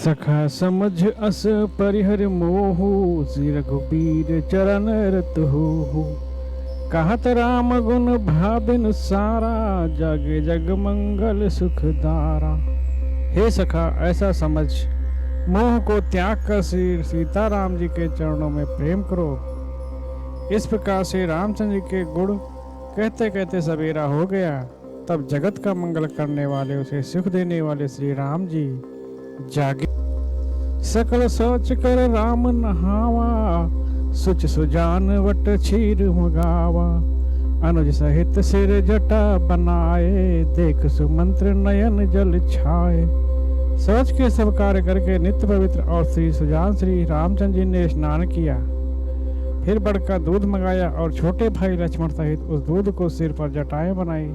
सखा समझ अस परिहर मोहु श्री रघुबीर चरण रत हो। कहत राम गुण भाबिन सारा जागे जग मंगल सुखदारा। हे सखा ऐसा समझ, मोह को त्याग कर श्री सीताराम जी के चरणों में प्रेम करो। इस प्रकार से रामचंद्र जी के गुण कहते कहते सवेरा हो गया। तब जगत का मंगल करने वाले, उसे सुख देने वाले श्री राम जी जागे। सकल सोच कर राम नहावा, सुच सुजान वट क्षीर मुगावा। अनुज सहित सिर जटा बनाए, देख सुमंत्र नयन जल छाए। सोच के सब कार्य करके नित्य पवित्र और श्री सुजान श्री रामचंद्र जी ने स्नान किया। फिर बड़का दूध मंगाया और छोटे भाई लक्ष्मण सहित उस दूध को सिर पर जटाएं बनाई।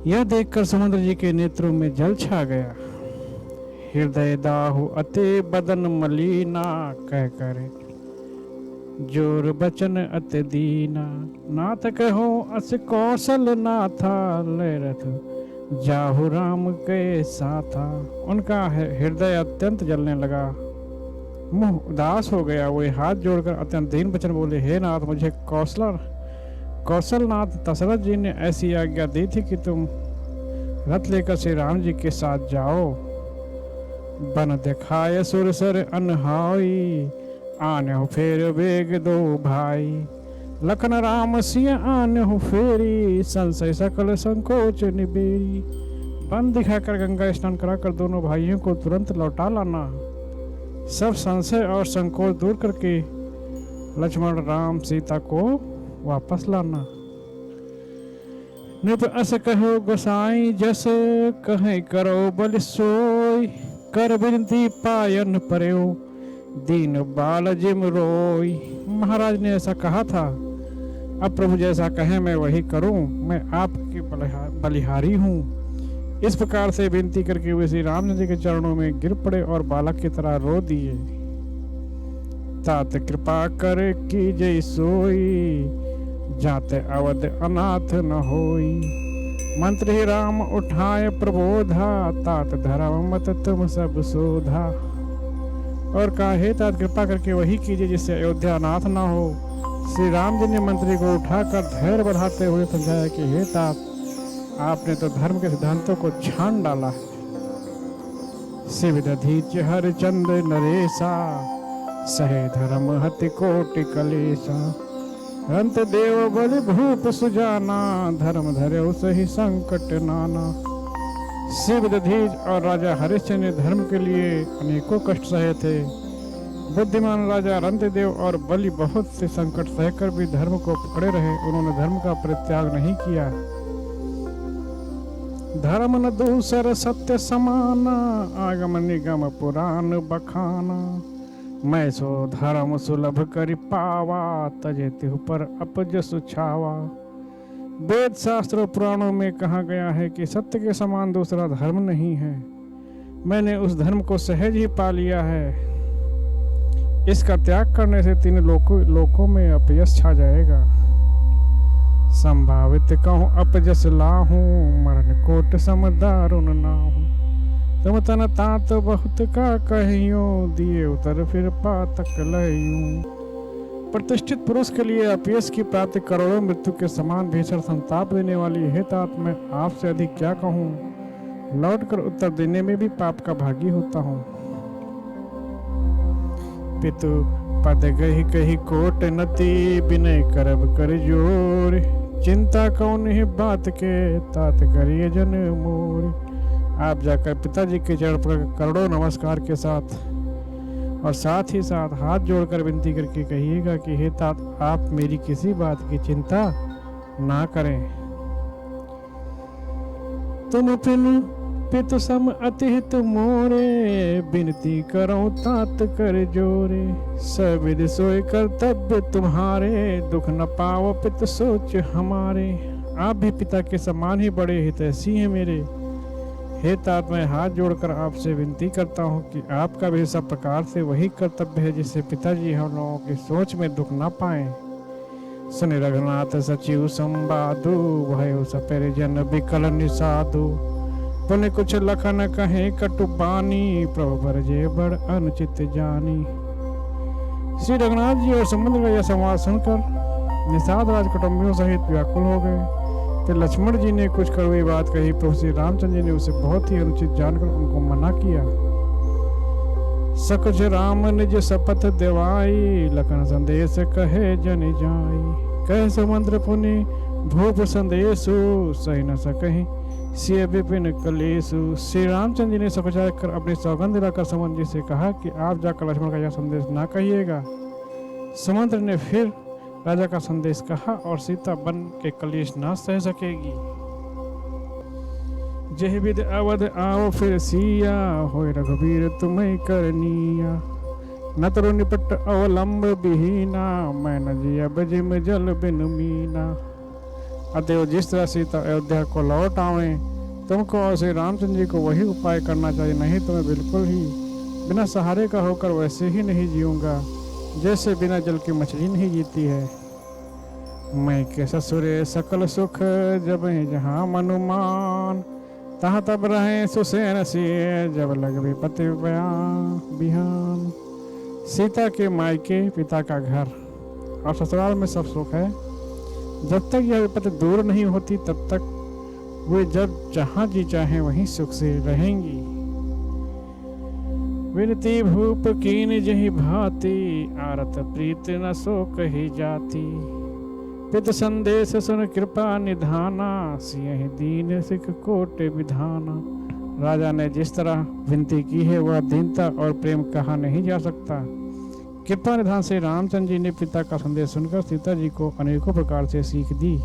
यह देखकर समुद्र जी के नेत्रों में जल छा गया। हृदय दाहु अति बदन मलीना, कह करे जोर बचन अति दीना। नाथ कहो अस कौशल नाथा, ले रथ जाहु राम के साथा। उनका हृदय अत्यंत जलने लगा, मुंह उदास हो गया। वे हाथ जोड़कर अत्यंत दीन वचन बोले, हे नाथ, मुझे कौशलनाथ दशरथ जी ने ऐसी आज्ञा दी थी कि तुम रथ लेकर श्री राम जी के साथ जाओ। बन दिखाए सुरसर अनहाई, आने हो फेर वेग दो भाई। लखन राम सिंह आने हो फेरी, संशय सकल संकोच निबेरी। बन दिखाकर गंगा स्नान कराकर दोनों भाइयों को तुरंत लौटा लाना। सब संशय और संकोच दूर करके लक्ष्मण राम सीता को वापस लाना। नृप अस कहो गोसाई, जस कहें करो बल सोई। कर विनती पायन पर्यो, दीन बाल जिम रोई। महाराज ने ऐसा कहा था, अब प्रभु जैसा कहे मैं वही करूं। मैं आपकी बलिहारी हूं। इस प्रकार से विनती करके वे श्री रामचंद्र जी के चरणों में गिर पड़े और बालक की तरह रो दिए। तात कृपा कर की जय सोई, जाते अवध अनाथ न होई। मंत्र ही राम उठाए प्रबोधा, तात धर्म मत तुम सब सोधा। और कहा, हे तात कृपा करके वही कीजिए जिससे अयोध्या अनाथ न हो। श्री राम जी ने मंत्री को उठाकर धैर्य बढ़ाते हुए समझाया कि हे तात, आपने तो धर्म के सिद्धांतों को छान डाला है। शिवदधीच हरिचंद नरेशा, सहे धर्म हति कोटि कलेशा। अंत देव बलि भूप सुजाना, धर्म धर्यो सही संकट नाना। शिवदधीच और राजा हरिश्चंद्र ने धर्म के लिए अनेकों कष्ट सहे थे। बुद्धिमान राजा रंतदेव और बलि बहुत से संकट सहकर भी धर्म को पकड़े रहे। उन्होंने धर्म का परित्याग नहीं किया। धर्म न दूसर सत्य समाना, आगम निगम पुराण बखाना। मैं सो धर्म सुलभ करि पावा, तजे तिहु पर अपजस छावा। वेद शास्त्र और पुराणों में कहा गया है कि सत्य के समान दूसरा धर्म नहीं है। मैंने उस धर्म को सहज ही पा लिया है। इसका त्याग करने से 3 लोकों में अपयश छा जाएगा। संभावित कहूँ अपजस लाहूं, मरण कोट समदारुण नाहूं। तुम तन तात बहुत का कहियो, दिए उतर फिर पातक लयूं। प्रतिष्ठित पुरुष के लिए अपयश की प्राप्ति करोड़ों मृत्यु के समान भीषण संताप देने वाली है। तात, मैं आपसे अधिक क्या कहूँ। लौटकर उत्तर देने में भी पाप का भागी होता हूँ। पितु पद गही कही कोट नति, विनय करब कर जोर। चिंता कौन है बात के, तात करिए जन मोर। आप जाकर पिताजी के चरण पर करोड़ों नमस्कार के साथ और साथ ही साथ हाथ जोड़कर विनती करके कहिएगा कि हे तात, आप मेरी किसी बात की चिंता ना करें। तुम पिन पितु सम अतिहित मोरे, बिनती करो तात कर जोरे। सविद सोय कर्तव्य तुम्हारे, दुख न पाओ पित सोच हमारे। आप भी पिता के समान ही बड़े हितैषी हैं मेरे। हे तात, मैं हाथ जोड़कर आपसे विनती करता हूँ कि आपका भी सब प्रकार से वही कर्तव्य है जिससे पिताजी हम लोगों की सोच में दुख न पाएं। सुन रघुनाथ सचिव संवादु, भयो सपेर जन विकल निषादु। पुण्य कुछ लखन कहे कटु बानी, प्रभु बरजे बड़ अनुचित जानी। श्री रघुनाथ जी और समुद्र का यह संवाद सुनकर निषाद राज कुटुंबियों सहित व्याकुल हो गए। तो लक्ष्मण जी ने कुछ कड़वी बात कही। प्रभु श्री रामचंद्र जी ने उसे बहुत ही अनुचित जानकर उनको मना किया। सकुच राम निज शपथ देवाई, लखन संदेश कहे जन जाई। कह समुद्र पुनि भूप संदेशु, सही न सकहि सिय विपिन कलेशु। श्री रामचंद्र जी ने सकुचा कर अपनी सौगंध दिलाकर समुद्र जी से कहा कि आप जाकर लक्ष्मण का यह संदेश ना कहिएगा। समुद्र ने फिर राजा का संदेश कहा और सीता बन के कलेश ना सह सकेगी। जह विद अवध आओ फिर सिया, होय रघुबीर तुम्हें करनिया। न तरु निपट अवलंब बिहीना, मैं न जिया बजिम जल बिन मीना। अतएव जिस तरह सीता अयोध्या को लौट आवे, तुमको और श्री रामचंद्र जी को वही उपाय करना चाहिए, नहीं तो मैं बिल्कुल ही बिना सहारे का होकर वैसे ही नहीं जीऊंगा जैसे बिना जल की मछली नहीं जीती है। मैं के ससुरे सकल सुख, जब जहाँ मनुमान। तहाँ तब रहे सुसैन सिए, जब लग विपत्ति बिहान। सीता के मायके पिता का घर और ससुराल में सब सुख है। जब तक यह विपत्ति दूर नहीं होती तब तक वे जब जहाँ जी चाहे वहीं सुख से रहेंगी। विनती भूप कीन जही भांति, आरत प्रीत न सो कही जाती। पित संदेश सुन कृपा निधाना, सियहि दीन सिख कोट विधाना। राजा ने जिस तरह विनती की है वह दीनता और प्रेम कहा नहीं जा सकता। कृपा निधान से रामचंद्र जी ने पिता का संदेश सुनकर सीता जी को अनेकों प्रकार से सीख दी।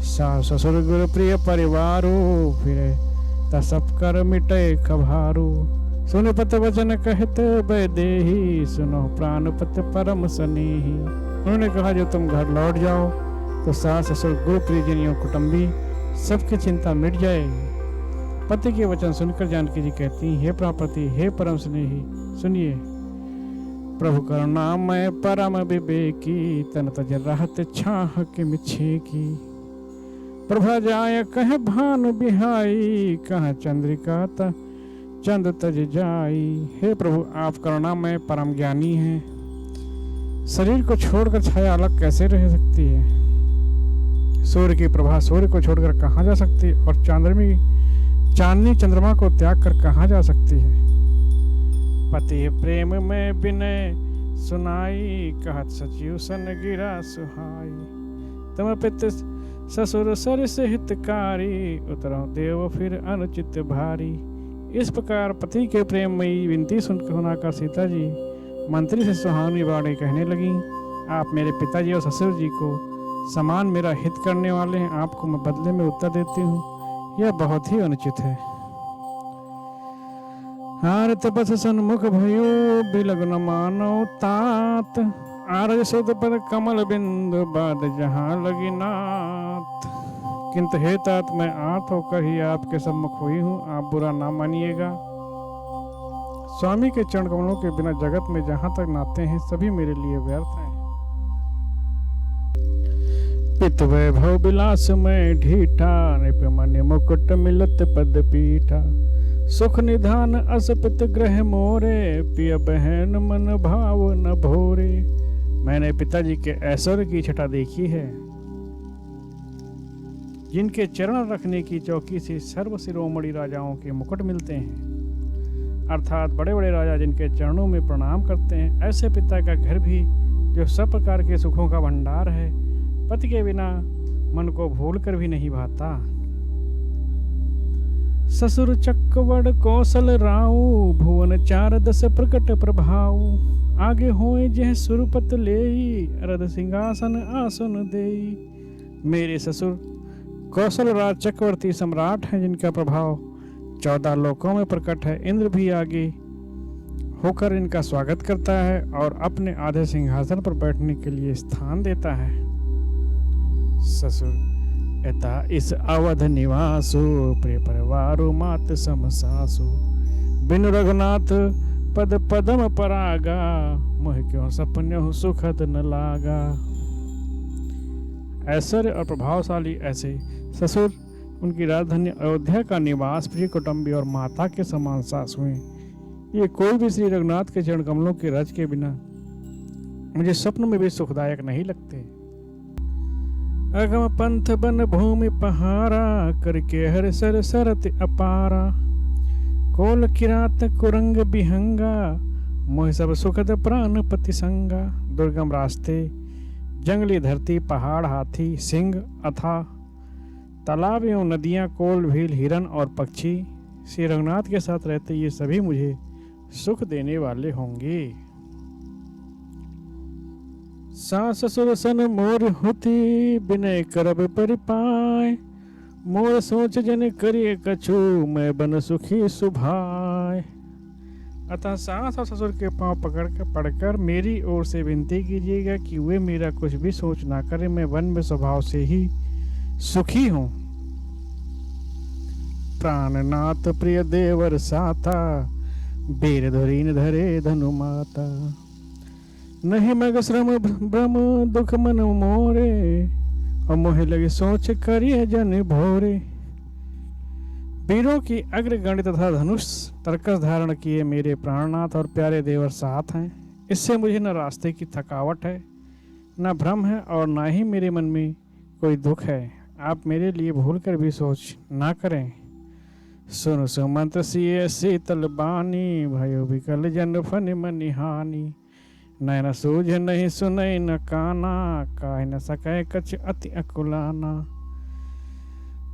सास ससुर गुरु प्रिय परिवारो, फिर सब कर मिटे खभारो। सुन पत वचन कहत वैदेही, सुनो प्राण पत परम स्नेही। उन्होंने कहा जो तुम घर लौट जाओ तो सास ससुर गुरु प्रियजनियों कुटुंबी सबकी चिंता मिट जाएगी। पति के वचन सुनकर जानकी जी कहती, हे प्रापति हे परम स्नेही, सुनिए। प्रभु करुणामय परम विवेकी, तन तज रहत छाह के मिछे की। प्रभा जाय कह भानु बिहाई, कह चंद्रिका चंद तज जाई। हे प्रभु आप करुणामय परम ज्ञानी हैं। शरीर को छोड़कर छाया अलग कैसे रह सकती है? सूर्य की प्रभा सूर्य को छोड़कर कहाँ जा सकती है? और चांदनी चंद्रमा को त्याग कर कहाँ जा सकती है? पति प्रेम में बिनय सुनाई, कहत सचिव सन गिरा सुहाई। तम पित ससुर सरिस हितकारी, उतरो देव फिर अनुचित भारी। इस प्रकार पति के प्रेममयी विनती सुनाकर सीता जी मंत्री से सुहावनी बातें कहने लगी। आप मेरे पिताजी और ससुर जी को समान मेरा हित करने वाले हैं, आपको मैं बदले में उत्तर देती हूँ, यह बहुत ही अनुचित है। हार तपस सन्मुख भयो, बिलग न मानो तात। आरज सुध पर कमल बिंदु, बाद जहाँ लगी नाथ। किंतु हे तात मैं आर्त होकर ही आपके सम्मुख हुई हूँ, आप बुरा ना मानिएगा। स्वामी के चरण कमलों के बिना जगत में जहाँ तक नाते हैं सभी मेरे लिए व्यर्थ हैं। पित वैभव विलास में ढीठा, नृप मन मुकुट मिलत पद पीठा। सुख निधान असपित ग्रह मोरे, पिय बहन मन भाव न भोरे। मैंने पिताजी के ऐश्वर्य की छटा देखी है, जिनके चरण रखने की चौकी से सर्व शिरोमणि राजाओं के मुकुट मिलते हैं, अर्थात बड़े बड़े राजा जिनके चरणों में प्रणाम करते हैं। ऐसे पिता का घर भी जो सब प्रकार के सुखों का भंडार है, पति के बिना मन को भूल कर भी नहीं भाता। ससुर चक्रवड़ कौशल राऊ, भुवन चार दस प्रकट प्रभाऊ। आगे होए जह सुरपत लेई, रद सिंहासन आसन देई। मेरे ससुर कौशल राज चक्रवर्ती सम्राट हैं, जिनका प्रभाव 14 लोकों में प्रकट है। इंद्र भी आगे होकर इनका स्वागत करता है और अपने आधे सिंहासन पर बैठने के लिए स्थान देता है। ससुर एता इस अवध निवासो, प्रिय परिवारो मात समसासो। बिनु रघुनाथ पद पदम परागा, मोह क्यों सपन्यो सुखद न लागा। ऐश्वर्य और प्रभावशाली ऐसे ससुर उनकी राजधानी अयोध्या का निवास, प्रिय कुटुंबी और माता के समान सास हुए। ये कोई भी श्री रघुनाथ के चरण कमलों के रज के बिना मुझे स्वप्न में भी सुखदायक नहीं लगते। अगम पंथ बन भूमि पहारा, करके हर सर सरत अपारा। कोल किरात कुरंग बिहंगा, मोह सब सुखद प्राण पति संगा। दुर्गम रास्ते, जंगली धरती, पहाड़, हाथी, सिंह, अथा तालाब एवं नदियां, कोल, भील, हिरन और पक्षी श्री रघुनाथ के साथ रहते ये सभी मुझे सुख देने वाले होंगे। सास ससुर सन मोर होती, बिनय करब परिपाय। मोर सोच जन करिए कछु, मैं बन सुखी सुभाय। अतः सास और ससुर के पांव पकड़कर मेरी ओर से विनती कीजिएगा कि वे मेरा कुछ भी सोच ना करें। मैं वन में स्वभाव से ही सुखी हूं। प्राणनाथ प्रिय देवर साथा, बेर धुरीन धरे धनु माता। नहीं मग श्रम भ्रम दुख मन मोरे, और मोहे लगे सोच करिए जन भोरे। वीरों की अग्रगण्य तथा धनुष तरकस धारण किए मेरे प्राणनाथ और प्यारे देवर साथ हैं। इससे मुझे न रास्ते की थकावट है, न भ्रम है, और न ही मेरे मन में कोई दुख है। आप मेरे लिए भूल कर भी सोच ना करें। सुन सुमंत सिए शीतल बानी, भयो विकल जन फन मनि हानि। नैन सूझ नहीं सुनई न काना, काहे न सकै कछ अति अकुलाना।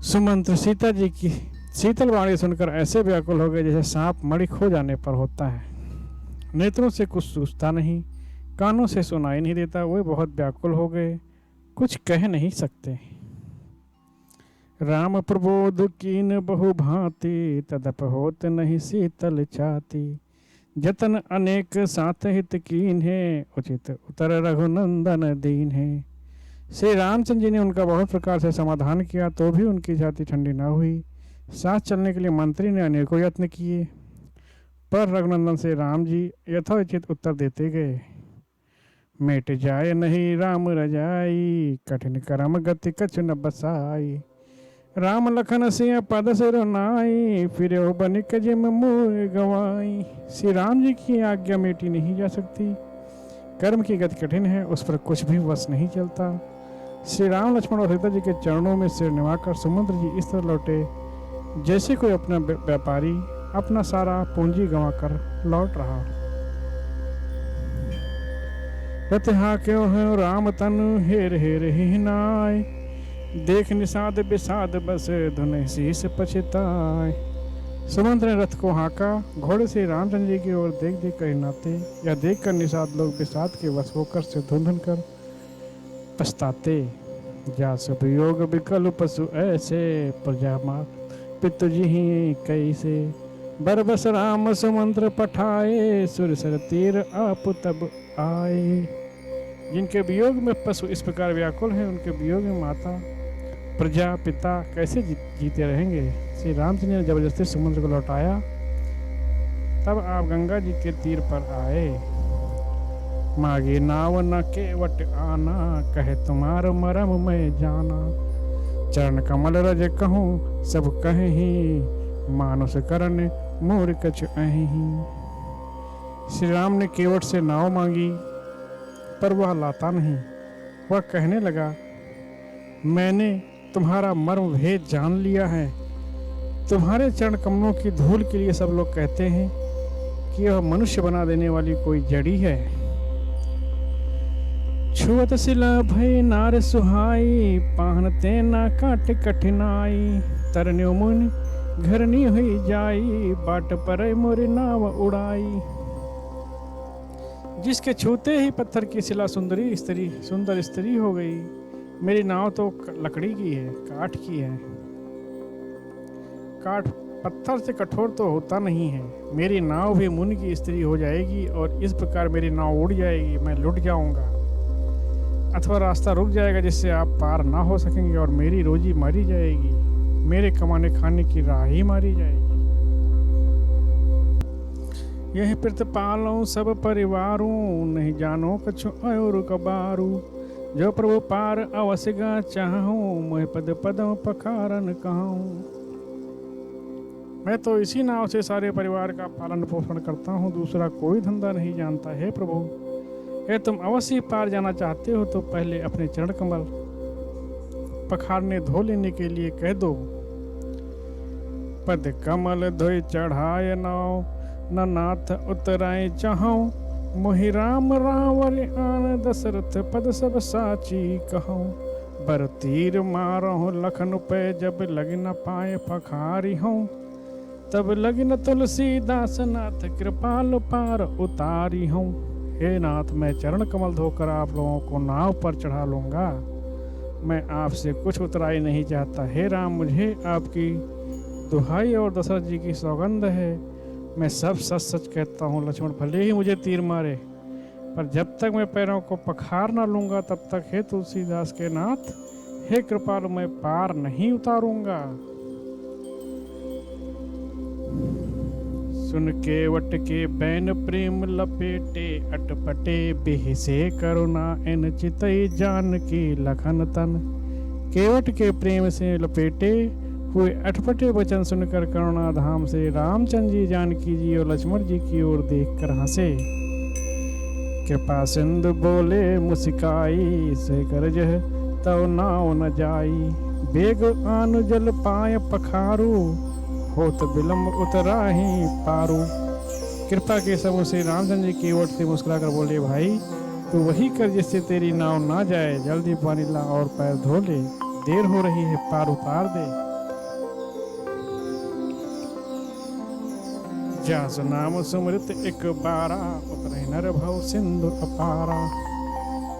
सुमंत्र सीता जी की शीतल वाणी सुनकर ऐसे व्याकुल हो गए जैसे सांप मणि खो जाने पर होता है। नेत्रों से कुछ सूझता नहीं, कानों से सुनाई नहीं देता। वे बहुत व्याकुल हो गए, कुछ कह नहीं सकते। राम प्रबोध कीन बहु भांति, तदप होत नहीं शीतल छाती। जतन अनेक साथ हित कीन है, उचित उतर रघुनंदन दीन है। श्री रामचंद्र जी ने उनका बहुत प्रकार से समाधान किया, तो भी उनकी छाती ठंडी न हुई। साथ चलने के लिए मंत्री ने अनेकों यत्न किए, पर रघुनंदन से राम जी यथोचित उत्तर देते गए। मेट जाए नहीं राम रजाई, कठिन करम गति कछु न बसाई। राम लखन सिंह पद सिर नाई, फिर बनिक जिम मोह गवाई। श्री राम जी की आज्ञा मेटी नहीं जा सकती, कर्म की गति कठिन है, उस पर कुछ भी वश नहीं चलता। श्री राम लक्ष्मण और सीता जी के चरणों में सिर निभाकर समुद्र जी इस तरह लौटे जैसे कोई अपना व्यापारी अपना सारा पूंजी गंवाकर लौट रहा। रतिहा क्यों है राम तनु, हेर हेर ही नाय। देख निषाद विषाद बस, धुन शीस पछताए। सुमंत ने रथ को हाँका, घोड़े से रामचंद्र जी की ओर देख देख कर नाते, या देख कर निषाद लोग विषाद के वश होकर से धुन धुन कर पछताते। जा सब योग विकल पशु ऐसे, प्रजा मार पितु जी कैसे। बरबस राम सुमंत्र पठाए, सुर सर तीर आप तब आए। जिनके वियोग में पशु इस प्रकार व्याकुल हैं, उनके वियोग में माता प्रजा पिता कैसे जीते रहेंगे। श्री रामचंद्र ने जबरदस्ती समुद्र को लौटाया। तब आप गंगा जी के तीर पर आए। मागे नाव न केवट आना, कहे तुम्हार मरम मैं जाना। चरण कमल रज कहूँ सब कहीं, मानुष करण मोर कछु अहीं। श्री राम ने केवट से नाव मांगी, पर वह लाता नहीं। वह कहने लगा, मैंने तुम्हारा मर्म भेद जान लिया है। तुम्हारे चरण कमलों की धूल के लिए सब लोग कहते हैं कि यह मनुष्य बना देने वाली कोई जड़ी है। छुअत सिला भय नार सुहाई, पाहनते ना काट कठिनाई। तरन्यो मुनि घरनी हुई जाई, बाट पर मोरी नाव उड़ाई। जिसके छूते ही पत्थर की शिला सुंदर स्त्री हो गई। मेरी नाव तो लकड़ी की है, काठ की है। काठ पत्थर से कठोर तो होता नहीं है। मेरी नाव भी मुनि की स्त्री हो जाएगी, और इस प्रकार मेरी नाव उड़ जाएगी। मैं लुट जाऊंगा, अथवा रास्ता रुक जाएगा जिससे आप पार ना हो सकेंगे, और मेरी रोजी मारी जाएगी। मेरे कमाने खाने की राह ही मारी जाएगी। यह प्रतिपालों सब परिवारों, नहीं जानो कछु और कबारू। जो प्रभु पार अवश्य गा चाहूं, मोह पद पदों पखारन कहूं। मैं तो इसी नाव से सारे परिवार का पालन पोषण करता हूँ, दूसरा कोई धंधा नहीं जानता। हे प्रभु, हे तुम अवश्य पार जाना चाहते हो तो पहले अपने चरण कमल पखारने धो लेने के लिए कह दो। पद कमल धोई चढ़ाए नाव, न नाथ उतराए चाहूं, मोहि राम रावण आन दशरथ पद सब साची कहूं। बर तीर मारो लखन पे जब लग न पाए पखारी हूँ, तब लगिन तुलसीदास नाथ कृपाल पार उतारी हूँ। हे नाथ, मैं चरण कमल धोकर आप लोगों को नाव पर चढ़ा लूँगा, मैं आपसे कुछ उतराई नहीं चाहता। हे राम, मुझे आपकी दुहाई और दशरथ जी की सौगंध है, मैं सब सच सच कहता हूँ। लक्ष्मण भले ही मुझे तीर मारे, पर जब तक मैं पैरों को पखार ना लूँगा तब तक हे तुलसीदास के नाथ, हे कृपालु, मैं पार नहीं उतारूँगा। सुन केवट के बैन प्रेम लपेटे, अटपटे बेहिसे करुणा इन चितई जान की लखन तन। केवट के प्रेम से लपेटे हुए अटपटे वचन सुनकर करुणा धाम से रामचंद्र जी, जानकी जी और लक्ष्मण जी की ओर देखकर हंसे। कृपा सिंधु बोले मुस्काई, से करज तव नाव न जाई। बेग आनु जल पाय पखारू, होत विलम्ब उतराही पारू। कृपा के समूह से रामचंद्र जी की ओर से मुस्कुराकर बोले, भाई तू वही कर जिससे तेरी नाव ना जाए, जल्दी पानी ला और पैर धो ले, देर हो रही है, पार उतार दे। जास नाम सुमृत एक बारा, उतरे नर भव सिंधु अपारा।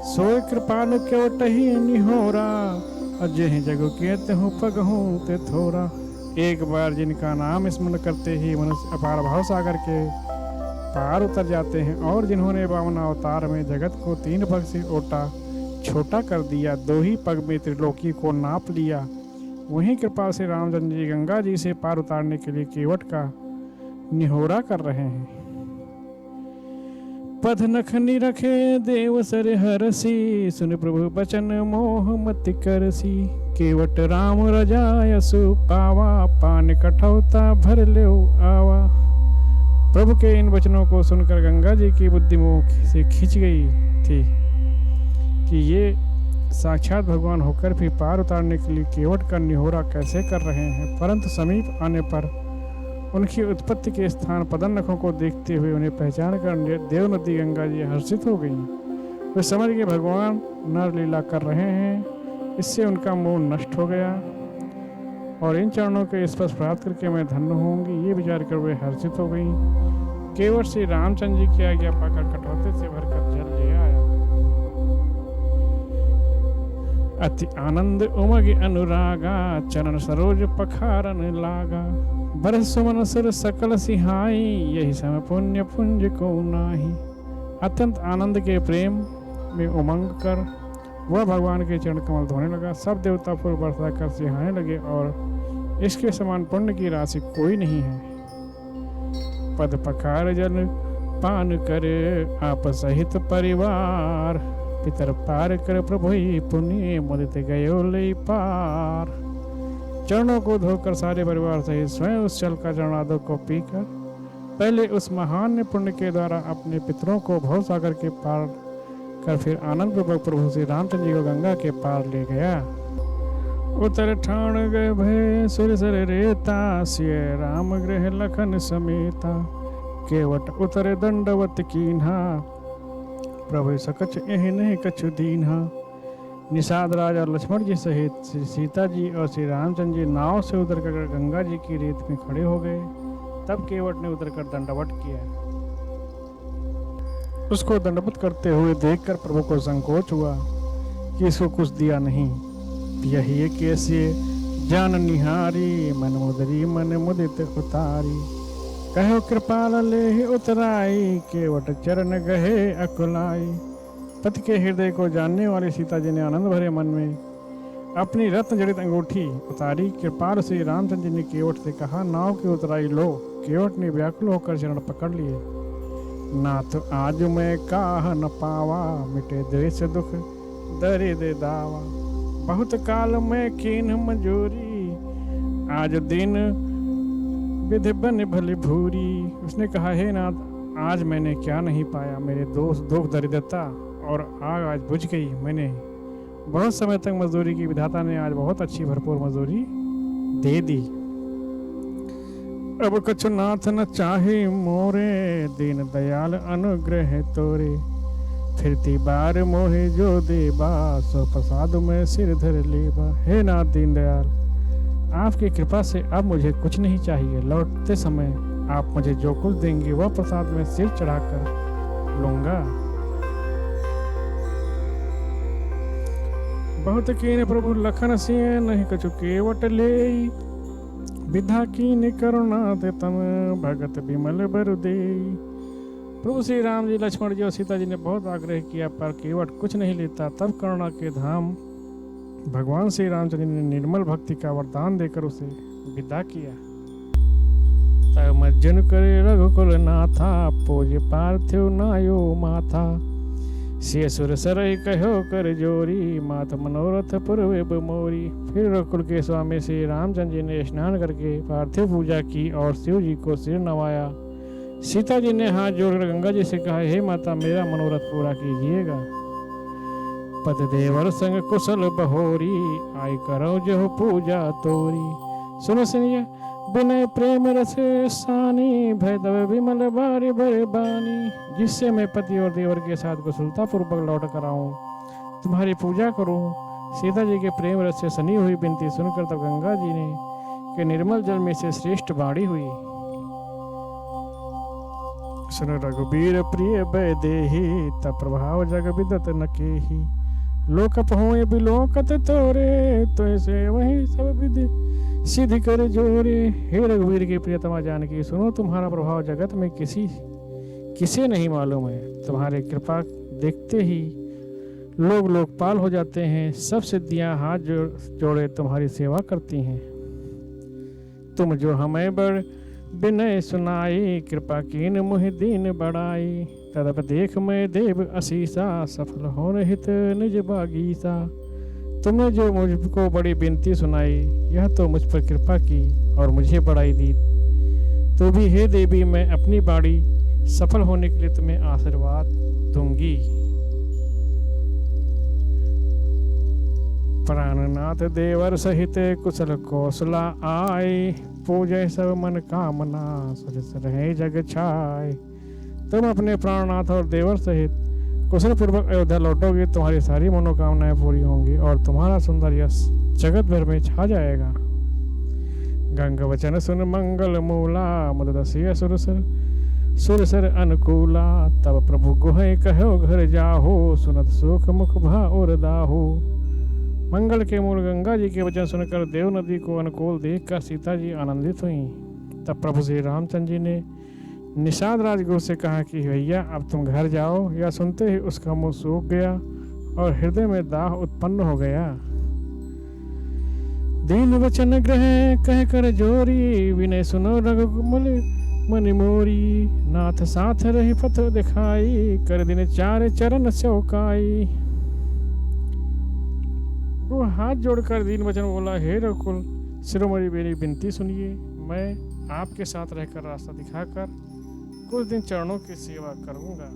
सोय कृपालु क्योटहि निहोरा, अजहि जग केत हूँ पग हूँ ते थोरा। एक बार जिनका नाम स्मरण करते ही मनुष्य अपार भाव सागर के पार उतर जाते हैं, और जिन्होंने वामन अवतार में जगत को 3 पग से ओटा छोटा कर दिया, 2 ही पग में त्रिलोकी को नाप लिया, वहीं कृपा से रामचंद्र जी गंगा जी से पार उतारने के लिए केवट का निहोरा कर रहे हैं। पद नखनी रखे देव सर हरसी, सुन प्रभु बचन मोह मत करसी। केवट राम रजायसु पावा, पान कठौता भर ले आवा। प्रभु के इन वचनों को सुनकर गंगा जी की बुद्धि मुख से खिंच गई थी कि ये साक्षात भगवान होकर भी पार उतारने के लिए केवट का निहोरा कैसे कर रहे हैं। परंतु समीप आने पर उनकी उत्पत्ति के स्थान पदन नखों को देखते हुए उन्हें पहचान कर देव नदी गंगा जी हर्षित हो गई। वे समझ के भगवान नर लीला कर रहे हैं, इससे उनका मोह नष्ट हो गया और इन चरणों के स्पर्श प्राप्त करके मैं धन्य होंगी, ये विचार कर वे हर्षित हो गई। केवट श्री रामचंद्र जी की आज्ञा पाकर कटौते से भरकर जल ले आया। अति आनंद उमग अनुरागा, चरण सरोज पखारन लागा। बरस सुमन सुर सकल सिहाई, यही समय पुण्य पुंज को नाही। अत्यंत आनंद के प्रेम में उमंग कर वह भगवान के चरण कमल धोने लगा। सब देवता फूल बरसा कर सिहाने लगे और इसके समान पुण्य की राशि कोई नहीं है। पद पखार जल पान करे, आप सहित परिवार। पितर पार कर प्रभु पुण्य, मुदित गयो ले पार। चरणों को धोकर सारे परिवार सहित स्वयं उस जल का चरणादों को पीकर पहले उस महान पुण्य के द्वारा अपने पितरों को भव सागर के पार कर फिर आनंद पूर्वक प्रभु श्री रामचंद्र जी को गंगा के पार ले गया। उतर ठाण गए भय सुर सर रेता, सिय राम गृह लखन समेता। केवट उतर दंडवत कीन्हा, प्रभु सकच एहि नहीं कछु दीन्हा। निषाद राज और लक्ष्मण जी सहित श्री सीता जी और श्री रामचंद्र जी नाव से उतरकर गंगा जी की रेत में खड़े हो गए। तब केवट ने उतरकर दंडवत किया। उसको दंडवत करते हुए देखकर प्रभु को संकोच हुआ कि इसको कुछ दिया नहीं। यही कैसे जान निहारी, मन मुदरी मन मुदित उतारी। कहो कृपाल ले उतराई, केवट चरण गहे अकुलाई। पति के हृदय को जानने वाली सीता जी ने आनंद भरे मन में अपनी रत्न जड़ित अंगूठी उतारी। कृपाल श्री रामचंद्र जी ने केवट से कहा, नाव की उतराई लो। केवट ने व्याकुल होकर चरण पकड़ लिए। नाथ आज मैं काह न पावा, मिटे द्वेष दुख दरिद दावा। बहुत काल में कीन मजूरी, आज दिन विधि बन भली भूरी। उसने कहा, हे नाथ, आज मैंने क्या नहीं पाया, मेरे दोस्त दुख दरिद्रता और आग आज बुझ गई। मैंने बहुत समय तक मजदूरी की, विधाता ने आज बहुत अच्छी भरपूर मजदूरी दे दी। अब कछु नाथ न चाहे मोरे, दीन दयाल अनुग्रह तोरे। फिरती बार मोहे जो देबा, सो प्रसाद में सिर धर लेबा। हे नाथ दीन दयाल, आपकी कृपा से अब मुझे कुछ नहीं चाहिए। लौटते समय आप मुझे जो कुछ देंगे वह प्रसाद में सिर चढ़ाकर लूंगा। बहुत कीन प्रभु लखन सिंह, नहीं कछु केवट लेई। विधा कीन करुणा ते तम, भगत विमल बर देई। प्रभु श्री राम जी, लक्ष्मण जी और सीता जी ने बहुत आग्रह किया, पर केवट कुछ नहीं लेता। तब करुणा के धाम भगवान श्री रामचंद्र ने निर्मल भक्ति का वरदान देकर उसे विदा किया। तब मज्जन करे रघुकुल नाथा, पूज पार्थिव नायो माथा। से सुर सरहि कहो कर जोरी, मात मनोरथ पूर्वे मोरी। फिर रघुकुल के स्वामी श्री रामचंद्र जी ने स्नान करके पार्थिव पूजा की और शिव जी को सिर नवाया। सीता जी ने हाथ जोड़कर गंगा जी से कहा, हे माता, मेरा मनोरथ पूरा कीजिएगा। पद देवर संग कुशल बहोरी, आई करो जो पूजा तोरी। सुनो सुनिए, बिनय प्रेम रस सानी, भैदव विमल बारी बर बानी। जिससे मैं पति और देवर के साथ कुशलता पूर्वक लौट कर आऊं, तुम्हारी पूजा करूं। सीता जी के प्रेम रस से सनी हुई विनती सुनकर तब गंगा जी ने के निर्मल जल में से श्रेष्ठ बाड़ी हुई। सुन रघुबीर प्रिय वैदेही, तब प्रभाव जग विदत न केही। लोकप होए बिलोकत तोरे, तो ऐसे वही सब विधि सिद्धि कर जोरे। हे रघुवीर की प्रियतमा जानकी, सुनो, तुम्हारा प्रभाव जगत में किसे नहीं मालूम है। तुम्हारी कृपा देखते ही लोग लोकपाल हो जाते हैं। सब सिद्धियां हाथ जोड़े तुम्हारी सेवा करती हैं। तुम जो हमें बड़ विनय सुनाई, कृपा कीन मुहि दीन बढ़ाई। तदप देख मैं देव असीसा, सफल हो हित निज बागीसा। तुमने जो मुझको बड़ी विनती सुनाई, यह तो मुझ पर कृपा की और मुझे बढ़ाई दी। तो भी हे देवी, मैं अपनी बाड़ी सफल होने के लिए तुम्हें आशीर्वाद दूंगी। प्राणनाथ देवर सहित कुशल कौशला आए। पूजय सब मन कामना, सुजस रहे जग छाए। तुम अपने प्राणनाथ और देवर सहित कुशल पूर्वक अयोध्या लौटोगे, तुम्हारी सारी मनोकामनाएं पूरी होंगी और तुम्हारा सुंदर यश जगत भर में छा जाएगा। गंग वचन सुन मंगल मूला, मुदसिय सुरसर अनुकूला। तब प्रभु गुहे कहो घर जाहो, सुनत सुख मुख भाओर दाहो। मंगल के मूल गंगा जी के वचन सुनकर देव नदी को अनुकूल देखकर सीता जी आनंदित हुई। तब प्रभु श्री रामचंद्र जी ने निषाद राजगुरु से कहा कि भैया, अब तुम घर जाओ। यह सुनते ही उसका मुंह सूख गया और हृदय में दाह उत्पन्न हो गया। दीन वचन ग्रह कह कर जोरी, विनय सुनो रघुकुल मनि मोरी। नाथ साथ रही पथ दिखाई, कर दिन चार चरण चौकाई। वो हाथ जोड़कर दीन वचन बोला, हे रघुकुल शिरोमणि, मेरी विनती सुनिए। मैं आपके साथ रहकर रास्ता दिखाकर कुछ दिन चरणों की सेवा करूंगा।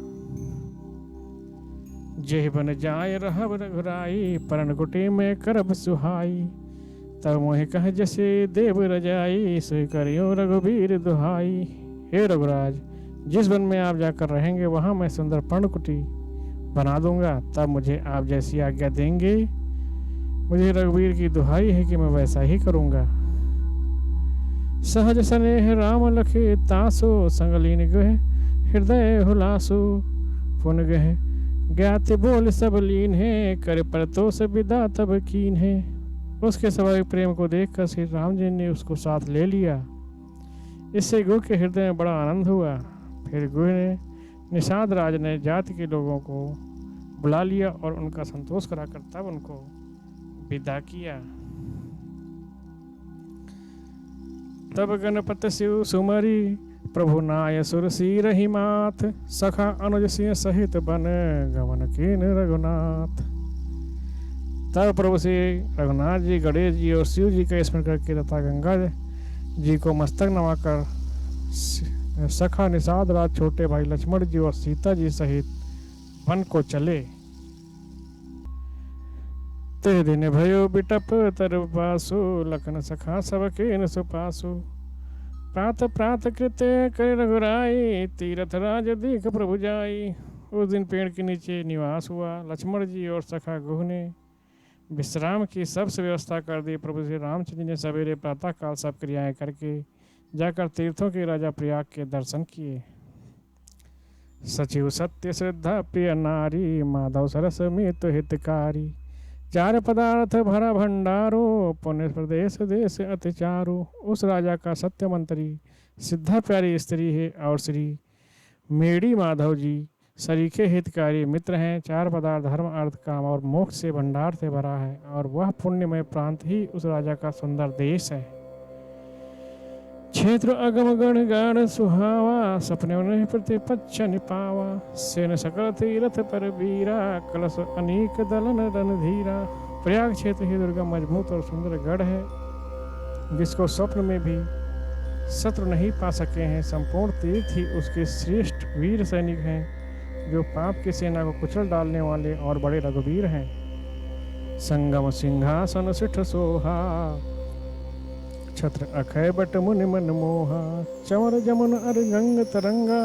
जेह बन जाय रहब रघुराई, परन कुटी में करब सुहाई। तब मोहि कह जैसे देव रजाई, सोई करियो रघुबीर दुहाई। हे रघुराज, जिस वन में आप जाकर रहेंगे वहां मैं सुंदर पर्णकुटी बना दूंगा। तब मुझे आप जैसी आज्ञा देंगे। मुझे रघुवीर की दुहाई है कि मैं वैसा ही करूंगा। सहज स्नेह राम लखे तासो, संगलीन गह हृदय हुलासो। पुन गह ज्ञाति बोल सब लीन है, कर परतोष विदा तब कीन है। उसके स्वाभाविक प्रेम को देखकर श्री राम जी ने उसको साथ ले लिया। इससे गुह के हृदय में बड़ा आनंद हुआ। फिर गुह ने निषाद राज ने जाति के लोगों को बुला लिया और उनका संतोष कराकर तब उनको विदा किया। तब गणपत शिव सुमरी, प्रभु नाय सुर सिर ही माथ। सखा अनुज सिंह सहित बन, गमन कीन रघुनाथ। तब प्रभु श्री रघुनाथ जी, गणेश जी और शिव जी का स्मरण करके तथा गंगा जी को मस्तक नवाकर सखा निषाद राज छोटे भाई लक्ष्मण जी और सीता जी सहित वन को चले। ते दिन भयो बिटप तर पासु, लखन सखा सब के सुपासु। प्रात प्रात कृत्य कर रघुराई, तीरथ राज देख प्रभु जाई। उस दिन पेड़ के नीचे निवास हुआ। लक्ष्मण जी और सखा गुह ने विश्राम की सब व्यवस्था कर दी। प्रभु श्री रामचंद्र जी ने सवेरे प्रातःकाल सब क्रियाएं करके जाकर तीर्थों के राजा प्रयाग के दर्शन किए। सचिव सत्य श्रद्धा प्रिय नारी, माधव सरस मित हितकारी। चार पदार्थ भरा भंडारो, पुण्य प्रदेश देश अतिचारो। उस राजा का सत्य मंत्री सिद्धा प्यारी स्त्री है और श्री मेड़ी माधव जी सरीखे हितकारी मित्र हैं। चार पदार्थ धर्म अर्थ काम और मोक्ष से भंडार से भरा है और वह पुण्यमय प्रांत ही उस राजा का सुंदर देश है। क्षेत्र अगम गण गण सुहावा, सपने उन्हें प्रतिपक्ष निपावा। सेन सकल तीरथ पर वीरा, कलश अनेक दलन रणधीरा। प्रयाग क्षेत्र ही दुर्गम मजबूत और सुंदर गढ़ है, जिसको स्वप्न में भी शत्रु नहीं पा सके हैं। संपूर्ण तीर्थ ही उसके श्रेष्ठ वीर सैनिक हैं, जो पाप की सेना को कुचल डालने वाले और बड़े रघुवीर हैं। संगम सिंहासन सिठ सोहा, छत्र अखय बट मुनि मन मोहा। चंवर जमुन अर गंग तरंगा,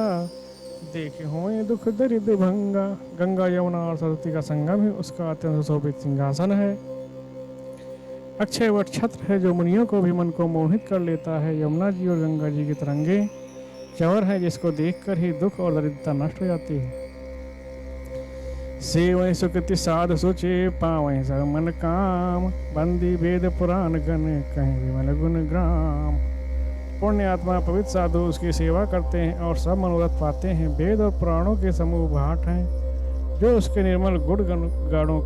देखे होए दुख दरिद्र भंगा। गंगा यमुना और सरस्वती का संगम ही उसका अत्यंत सुशोभित सिंहासन है। अक्षय वट छत्र है जो मुनियों को भी मन को मोहित कर लेता है। यमुना जी और गंगा जी के तरंगे चंवर है, जिसको देखकर ही दुख और दरिद्रता नष्ट हो जाती है। सेवै सुकृति साध सोचे, पावै सब मन काम। बंदी वेद पुराण गण, कहीं विमल गुण ग्राम। पुण्य आत्मा पवित्र साधु उसकी सेवा करते हैं और सब मनोरथ पाते हैं। वेद और पुराणों के समूह भाट हैं, जो उसके निर्मल गुणगानों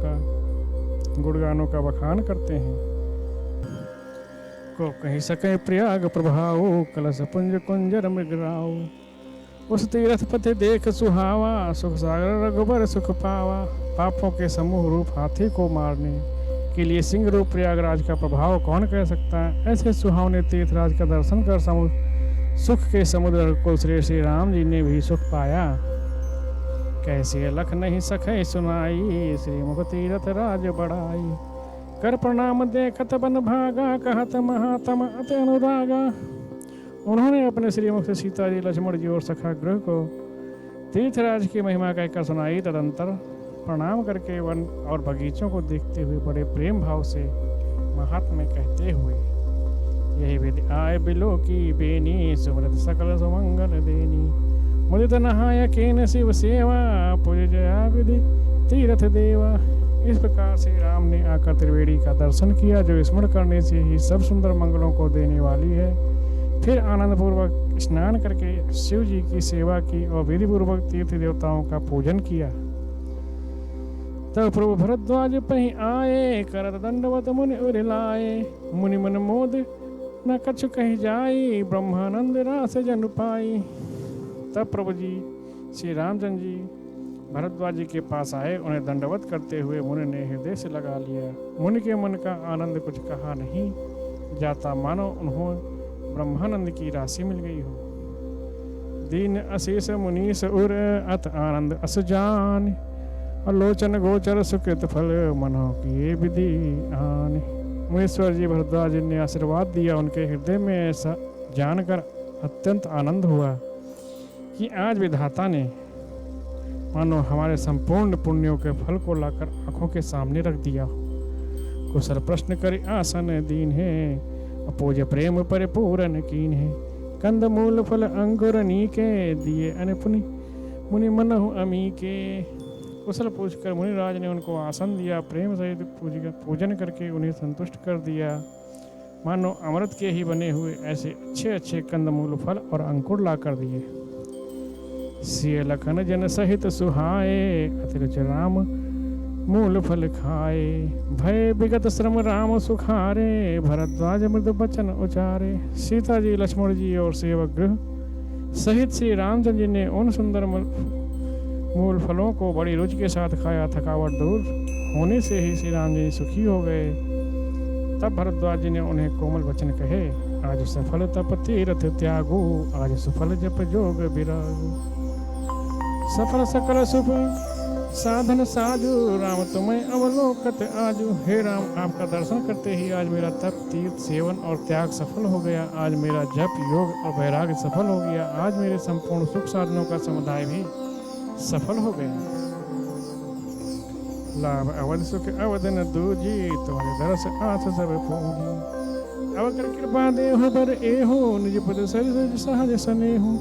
का बखान करते हैं। को कहीं सके प्रयाग प्रभाव, कलश पुंज कुंजर मृगराव। उस तीरथ पति देख सुहावा, सुख सागर रघुबर सुख पावा। पापों के समूह रूप हाथी को मारने के लिए सिंह रूप प्रयागराज का प्रभाव कौन कह सकता है। ऐसे सुहावने तीर्थराज का दर्शन कर सुख के समुद्र को श्री राम जी ने भी सुख पाया। कैसे लख नहीं सखे सुनाई, श्रीमुख तीरथ राज बढ़ाई। कर प्रणाम देखत बन भागा, कहत महात्म अति अनुरागा। उन्होंने अपने श्रीमुख से सीता जी, लक्ष्मण जी और सखा गृह को तीर्थराज की महिमा कहकर सुनाई। तदंतर प्रणाम करके वन और बगीचों को देखते हुए बड़े प्रेम भाव से महात्म्य कहते हुए, यही विधि आय बिलो की बेनी, सुव्रत सकल सुमंगल देनी। मुदित नहाय केन शिव सेवा, पूज जया विधि तीर्थ देवा। इस प्रकार से राम ने आकर त्रिवेणी का दर्शन किया, जो स्मरण करने से ही सब सुंदर मंगलों को देने वाली है। फिर आनंद पूर्वक स्नान करके शिव जी की सेवा की और विधि पूर्वक तीर्थ देवताओं का पूजन किया। तब प्रभु भरद्वाज पही आए, करत दंडवत मुनि उर लाए। मुनि मन मोद न कछु कही जाई, ब्रह्मानंद रास जन पाई। तब प्रभु जी श्री रामचंद्र जी भरद्वाज जी के पास आए। उन्हें दंडवत करते हुए मुनि ने हृदय से लगा लिया। मुनि के मन का आनंद कुछ कहा नहीं जाता, मानो उन्होंने ब्रह्मानंद की राशि मिल गई हो। दीन अशेष मुनीस उर, अत आनंद अस जान। लोचन गोचर सुकृत फल, मनो किए विधि आन। मुनीश्वर जी भरद्वाज ने आशीर्वाद दिया। उनके हृदय में ऐसा जानकर अत्यंत आनंद हुआ कि आज विधाता ने मानो हमारे संपूर्ण पुण्यों के फल को लाकर आंखों के सामने रख दिया। कुशल प्रश्न कर आसन दीन है, अपोज प्रेम परिपूरन कीन है। कंद मूल फल अंकुर नीके, दिए अनपुनि मुनि मनहु अमी के। कुशल पूछकर मुनिराज ने उनको आसन दिया। प्रेम सहित पूजन करके उन्हें संतुष्ट कर दिया। मानो अमृत के ही बने हुए ऐसे अच्छे अच्छे कंदमूल फल और अंकुर ला कर दिए। सिय लखन जन सहित सुहाए, अतिरच राम मूल फल खाए। भय विगत श्रम राम सुखारे, भरद्वाज मृदु बचन उचारे। सीता जी, लक्ष्मण जी और सेवक गृह सहित श्री रामचंद्र जी ने उन सुंदर मूल फलों को बड़ी रुचि के साथ खाया। थकावट दूर होने से ही श्री राम जी सुखी हो गए। तब भरद्वाज जी ने उन्हें कोमल वचन कहे, आज सफल तप तीर्थ त्यागो, आज सफल जप जोग विरागो। सफल सकल शुभ साधन साजू, राम तुम्हें अवलोकत आजू। हे राम, आपका दर्शन करते ही आज मेरा तप तीर्थ सेवन और त्याग सफल हो गया। आज मेरा जप योग और वैराग्य सफल हो गया। आज मेरे संपूर्ण सुख साधनों का समुदाय भी सफल हो गया। लाभ अवध सुख अवध न दूजी, तुम्हारे दरस आस सब पूजी। अब कर कृपा देहो बर एहो, निज पद सरिस सहज स्नेहो।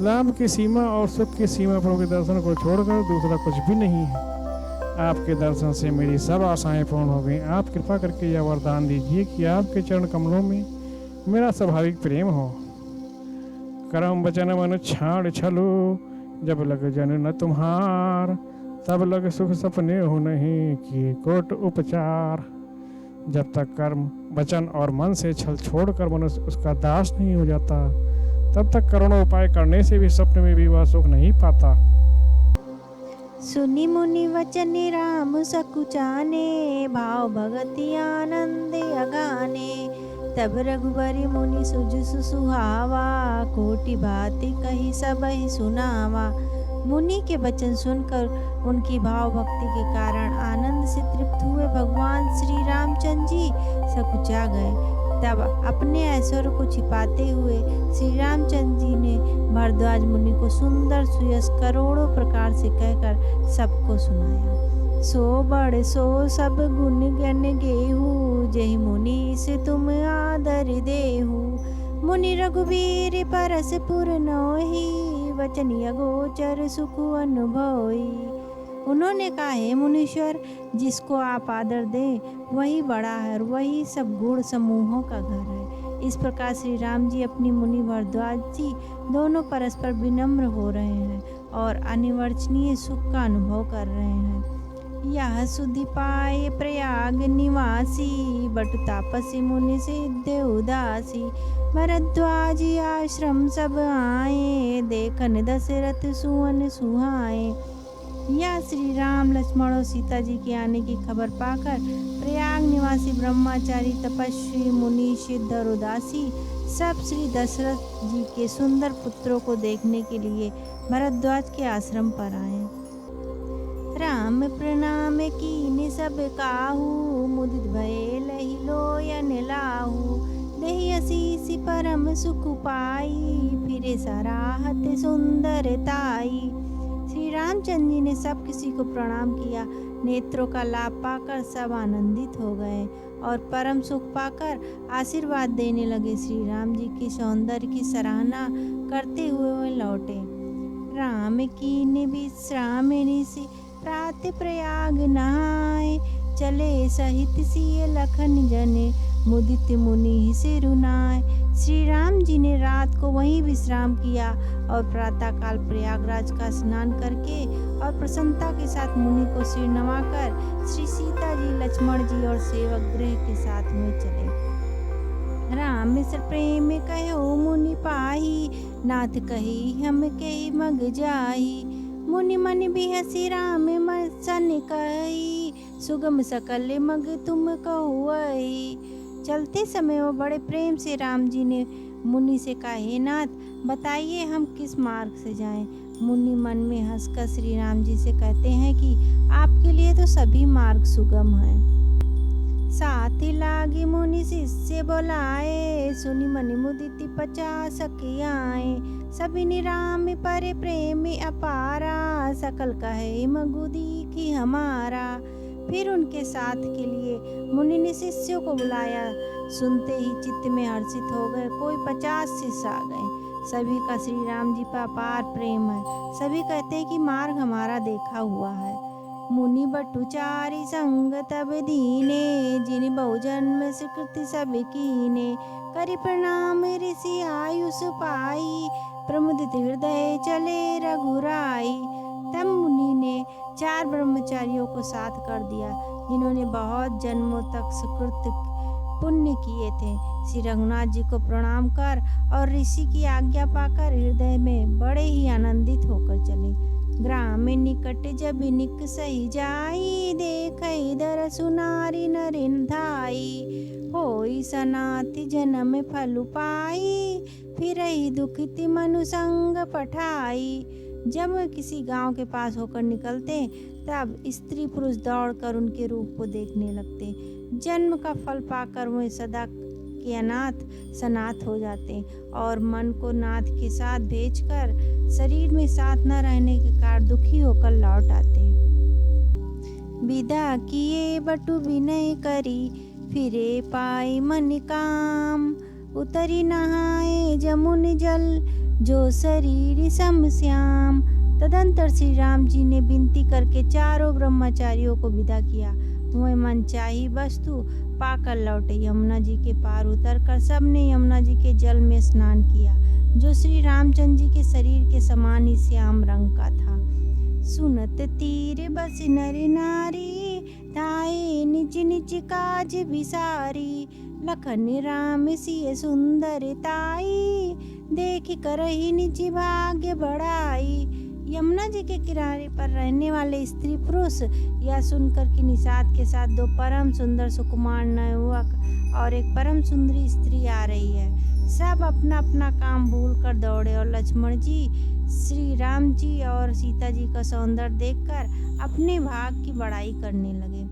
लाभ की सीमा और सुख की सीमा प्रभु के दर्शन को छोड़कर दूसरा कुछ भी नहीं है। आपके दर्शन से मेरी सब आशाएं पूर्ण हो गई। आप कृपा करके यह वरदान दीजिए कि आपके चरण कमलों में मेरा स्वाभाविक प्रेम हो। करम वचन मन छाड़ छलो, जब लग जन न तुम्हार, तब लग सुख सपने हो नहीं किए कोट उपचार। जब तक कर्म वचन और मन से छल छोड़कर मनुष्य उसका दास नहीं हो जाता, तब तक करोड़ों उपाय करने से भी स्वप्न में भी वह सुख नहीं पाता। सुनी मुनि वचन राम सकुचाने, भाव भगति आनंद अगाने। तब रघुबरी मुनि सुजसु सुहावा, कोटि भांति कही सबहि सुनावा। मुनि के वचन सुनकर उनकी भाव भक्ति के कारण आनंद से तृप्त हुए भगवान श्री रामचंद्र जी सकुचा गए। तब अपने ऐश्वर्य को छिपाते हुए श्री रामचंद्र जी ने भरद्वाज मुनि को सुंदर सुयस करोड़ों प्रकार से कहकर सबको सुनाया। सो बड़ सो सब गुण गण गेहू, जहि मुनि से तुम आदर देहू। मुनि रघुवीर परस पुर नोहि, वचन अगोचर सुख अनुभोई। उन्होंने कहा, हे मुनीश्वर, जिसको आप आदर दें वही बड़ा है और वही सब गुण समूहों का घर है। इस प्रकार श्री राम जी अपनी मुनि भरद्वाज जी दोनों परस्पर विनम्र हो रहे हैं और अनिवर्चनीय सुख का अनुभव कर रहे हैं। यह सुधि पाए प्रयाग निवासी, बटु तापसी मुनि सिद्ध उदासी। भरद्वाज आश्रम सब आए, देखन दशरथ सुवन सुहाए। यह श्री राम लक्ष्मण और सीता जी के आने की खबर पाकर प्रयाग निवासी ब्रह्मचारी तपस्वी मुनि सिद्ध और उदासी सब श्री दशरथ जी के सुंदर पुत्रों को देखने के लिए भरद्वाज के आश्रम पर आए। राम प्रणाम कीन सब काहू, मुदित भये लहि लोयन लाहू। देहि असीसी परम सुख पाई, फिरे सराहत सुंदरताई। श्री रामचंद्र जी ने सब किसी को प्रणाम किया। नेत्रों का लाभ पाकर सब आनंदित हो गए और परम सुख पाकर आशीर्वाद देने लगे। श्री राम जी के सौंदर्य की सराहना करते हुए लौटे। राम कीने विश्राम निसि प्रात प्रयाग नहाए, चले सहित सिय लखन जने, मुदित मुनि से रुनाए। श्री राम जी ने रात को वहीं विश्राम किया और प्रातःकाल प्रयागराज का स्नान करके और प्रसन्नता के साथ मुनि को सिर नवाकर श्री सीता जी, लक्ष्मण जी और सेवक गृह के साथ में चले। राम मिश्र प्रेम कहो मुनि पाही, नाथ कही हम कही मग जाही। मुनि मन बिहसी राम सन कही, सुगम सकल मग तुम कहुई। चलते समय वो बड़े प्रेम से राम जी ने मुनि से कहा, हे नाथ, बताइए हम किस मार्ग से जाएं। मुनि मन में हंसकर श्री राम जी से कहते हैं कि आपके लिए तो सभी मार्ग सुगम हैं। साथ लागी मुनि शिष्य बोलाए, सुनि मनि मुदिति 50 आए। सभी निराम परे प्रेम अपारा, सकल कहे मगुदी की हमारा। फिर उनके साथ के लिए मुनि ने शिष्यों को बुलाया। सुनते ही चित्त में हर्षित हो गए। कोई 50 शिष्य आ गए। सभी का श्री राम जी पर अपार प्रेम है। सभी कहते हैं कि मार्ग हमारा देखा हुआ है। मुनि बटुचारी संग तब दीने, जिन बहुजन्म स्वीकृति सब कीने। करि प्रणाम ऋषि आयुष पाई, प्रमुदित हृदय चले रघुराई। तब मुनि ने 4 ब्रह्मचारियों को साथ कर दिया, जिन्होंने बहुत जन्मों तक सुकृत पुण्य किए थे। श्री रघुनाथ जी को प्रणाम कर और ऋषि की आज्ञा पाकर हृदय में बड़े ही आनंदित होकर चले। ग्राम निकट जब निक सही जाई, देख दर सुनारी नरिन धाई। होई सनाति जन्म फल पाई, फिर ही दुखित मनु संग पठाई। जब वे किसी गांव के पास होकर निकलते तब स्त्री पुरुष दौड़कर उनके रूप को देखने लगते। जन्म का फल पाकर वे सदा के अनाथ सनाथ हो जाते और मन को नाथ के साथ भेजकर शरीर में साथ न रहने के कारण दुखी होकर लौट आते। विदा किए बटु विनय करी, फिरे पाई मन काम। उतरी नहाए जमुन जल, जो शरीर सम श्याम। तदंतर श्री राम जी ने विनती करके चारों ब्रह्मचारियों को विदा किया। वह मनचाही वस्तु पाकर लौटे। यमुना जी के पार उतरकर सबने यमुना जी के जल में स्नान किया, जो श्री रामचंद्र जी के शरीर के समान ही श्याम रंग का था। सुनत तीर बस नर नारी, ताए निज निज काज विसारी। लखन राम सिय सुंदर ताई, देख करहि निज भाग्य बढ़ाई। यमुना जी के किनारे पर रहने वाले स्त्री पुरुष यह सुनकर कि निषाद के साथ दो परम सुंदर सुकुमार युवक और एक परम सुंदरी स्त्री आ रही है, सब अपना अपना काम भूलकर दौड़े और लक्ष्मण जी श्री राम जी और सीता जी का सौंदर्य देखकर अपने भाग की बड़ाई करने लगे।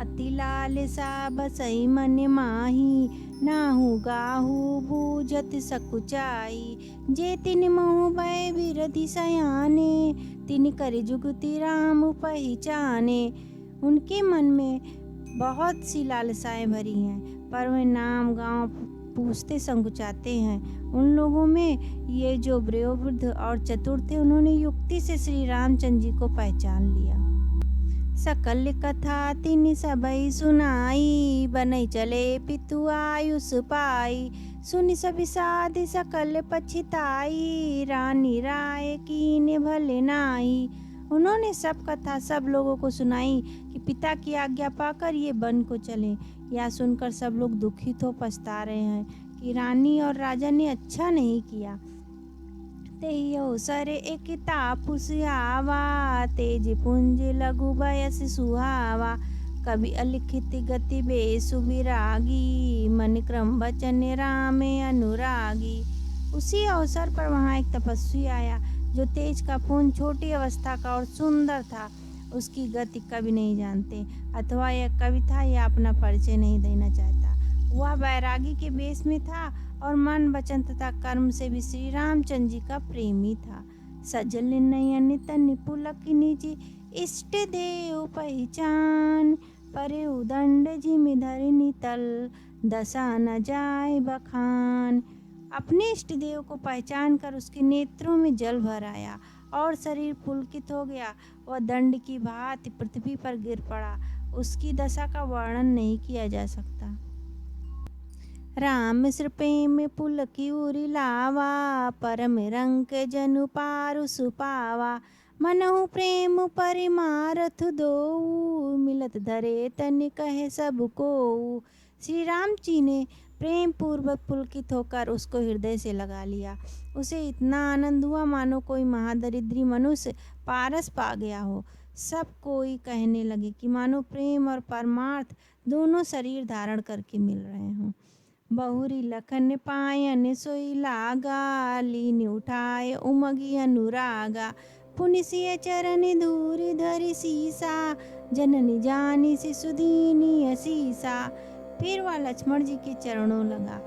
अति लाल सा बसई मन माही, नाहु गाहु बूझत सकुचाई। जे तिन मोह भय विरधि सयाने, तिन कर जुगति राम पहचाने। उनके मन में बहुत सी लालसाएं भरी हैं, पर वे नाम गांव पूछते संकुचाते हैं। उन लोगों में ये जो वयोवृद्ध और चतुर थे, उन्होंने युक्ति से श्री रामचंद्र जी को पहचान लिया। सकल कथा तिन सबई सुनाई, बनई चले पितु आयुष पाई। सुनि सब साध सकल पछिताई, रानी राय कीने भले नाई। उन्होंने सब कथा सब लोगों को सुनाई कि पिता की आज्ञा पाकर ये वन को चले। यह सुनकर सब लोग दुखित हो पछता रहे हैं कि रानी और राजा ने अच्छा नहीं किया। तेयो सरे एक तापुस आवा, तेज पुंज लघु बयस सुहावा। कभी अलिखित गति बेसु विरागी, मन क्रम वचन रामे अनुरागी। उसी अवसर पर वहाँ एक तपस्वी आया, जो तेज का पुंज, छोटी अवस्था का और सुंदर था। उसकी गति कभी नहीं जानते, अथवा यह कवि था या अपना परिचय नहीं देना चाहता। वह बैरागी के वेश में था और मन वचन तथा कर्म से भी श्री रामचंद्र जी का प्रेमी था। सजल नयन तन पुलक निजी, इष्ट देव पहचान। परे उदंड जिमि धरनी तल, दशा न जाए बखान। अपने इष्ट देव को पहचान कर उसके नेत्रों में जल भर आया और शरीर पुलकित हो गया। वह दंड की भांति पृथ्वी पर गिर पड़ा। उसकी दशा का वर्णन नहीं किया जा सकता। राम सिर प्रेम पुलकी उरी लावा, परम रंग जनु पारु सुपावा। मनहु प्रेम परिमारथ दो, मिलत धरे तन कहे सब को। श्री राम जी ने प्रेम पूर्वक पुलकित होकर उसको हृदय से लगा लिया। उसे इतना आनंद हुआ मानो कोई महादरिद्री मनुष्य पारस पा गया हो। सब कोई कहने लगे कि मानो प्रेम और परमार्थ दोनों शरीर धारण करके मिल रहे हों। बहुरी लखन पायन सोई लागा, लीन उठाए उमगी अनुरागा। पुनिसिय चरण धूरि धरि सीसा, जननी जानी शिशुदीनी असीसा। फिर वह लक्ष्मण जी के चरणों लगा।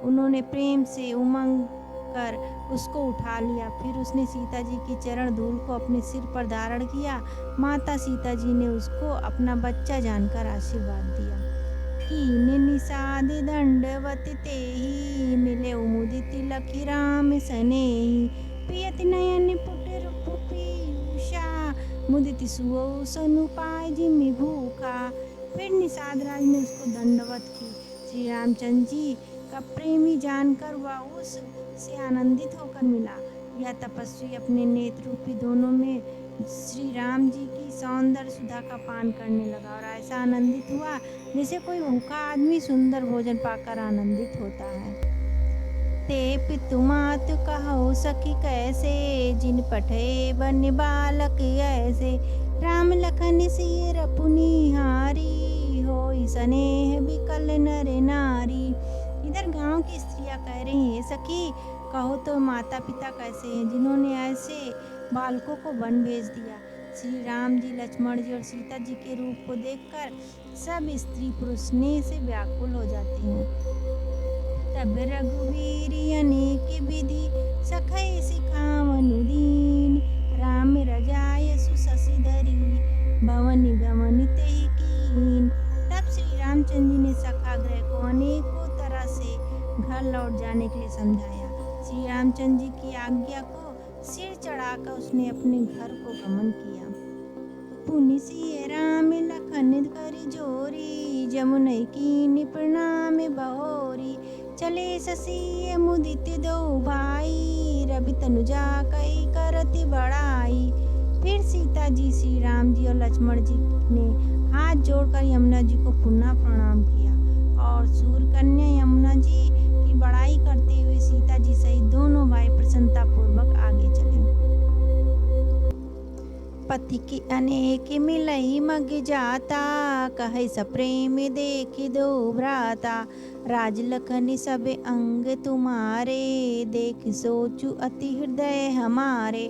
उन्होंने प्रेम से उमंग कर उसको उठा लिया। फिर उसने सीता जी की चरण धूल को अपने सिर पर धारण किया। माता सीता जी ने उसको अपना बच्चा जानकर आशीर्वाद दिया। कीन निषाद दंडवत तेहि, मिले उमुदित लखी राम सनेहि। पियत नयन पुटर पुपीयूषा, मुदित सुओ सनु पाय जिमि भूखा। फिर निषाद राज ने उसको दंडवत की। श्री रामचंद्र जी का प्रेमी जानकर वह उस से आनंदित होकर मिला। यह तपस्वी अपने नेत्र रूपी दोनों में श्री राम जी की सौंदर्य सुधा का पान करने लगा और ऐसा आनंदित हुआ जैसे कोई भूखा आदमी सुंदर भोजन पाकर आनंदित होता है। ते पितु मातु कहो सखी कैसे, जिन पठे बन बालक ऐसे। राम लखन सिय पुनिहारी, होई स्नेह बिकल नर नारी। इधर गांव की स्त्रियां कह रही हैं, सखी कहो तो माता पिता कैसे हैं जिन्होंने ऐसे बालकों को वन भेज दिया। श्री राम जी, लक्ष्मण जी और सीता जी के रूप को देखकर सब स्त्री पुरुष स्नेह से व्याकुल हो जाते हैं। तब रघुवीर अनेक विधि, सखै सिखावनु दीन। राम रजाय सुशशि धरी, भवन गमन तेहि कीन। तब श्री रामचंद्र जी ने सखाग्रह को अनेकों तरह से घर लौट जाने के लिए समझाया। श्री रामचंद्र जी की आज्ञा को सिर चढ़ाकर उसने अपने घर को गमन किया। पुनि सिय राम लखन करि जोरी, जमुनै कीन्ह प्रणाम बहोरी। चले शशि मुदित दो भाई, रवि तनुजा कई करति बड़ाई। फिर सीता जी, श्री राम जी और लक्ष्मण जी ने हाथ जोड़कर यमुना जी को पुनः प्रणाम किया और सूर कन्या यमुना जी की बड़ाई करते हुए सीता जी सहित दोनों भाई प्रसन्नता पूर्वक आगे चले। पति की अनेक मिलई मग जाता, कहे सप्रेम देख दो भ्राता। राज लखन सब अंग तुम्हारे, देख सोचु अति हृदय हमारे।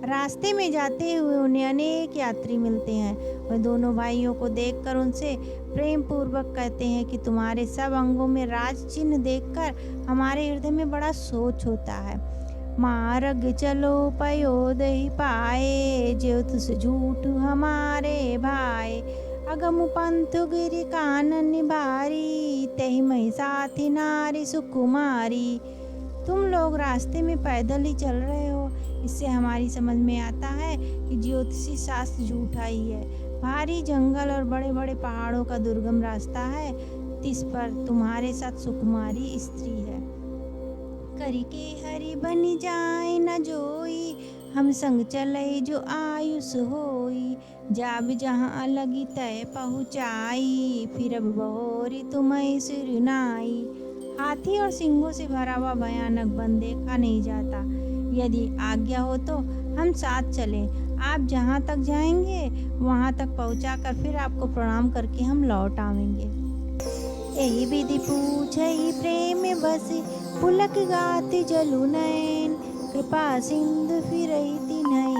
रास्ते में जाते हुए उन्हें अनेक यात्री मिलते हैं। वह दोनों भाइयों को देखकर उनसे प्रेम पूर्वक कहते हैं कि तुम्हारे सब अंगों में राज चिन्ह देखकर हमारे हृदय में बड़ा सोच होता है। मार्ग चलो पयोदहि पाए, ज्यो तुस झूठ हमारे भाई। अगम पंथु गिरि कानन भारी, तहि महि साथी नारी सुकुमारी। तुम लोग रास्ते में पैदल ही चल रहे हो, इससे हमारी समझ में आता है कि ज्योतिषी शास्त्र झूठा ही है। भारी जंगल और बड़े बड़े पहाड़ों का दुर्गम रास्ता है, तिस पर तुम्हारे साथ सुकुमारी स्त्री है। करी के हरि बनि जाए न जोई, हम संग चले जो आयुष होई। जाब जहाँ लगी तय पहुँचाई, फिर अब बहोरी तुम्हें सिर नाई। हाथी और सिंहों से भरा हुआ भयानक वन देखा नहीं जाता। यदि आज्ञा हो तो हम साथ चलें। आप जहाँ तक जाएंगे वहाँ तक पहुँचाकर फिर आपको प्रणाम करके हम लौट आवेंगे। यही विधि पूछई प्रेम बस, पुलक गाति जलु नैन। कृपा सिंधु फिरई तिन्हई,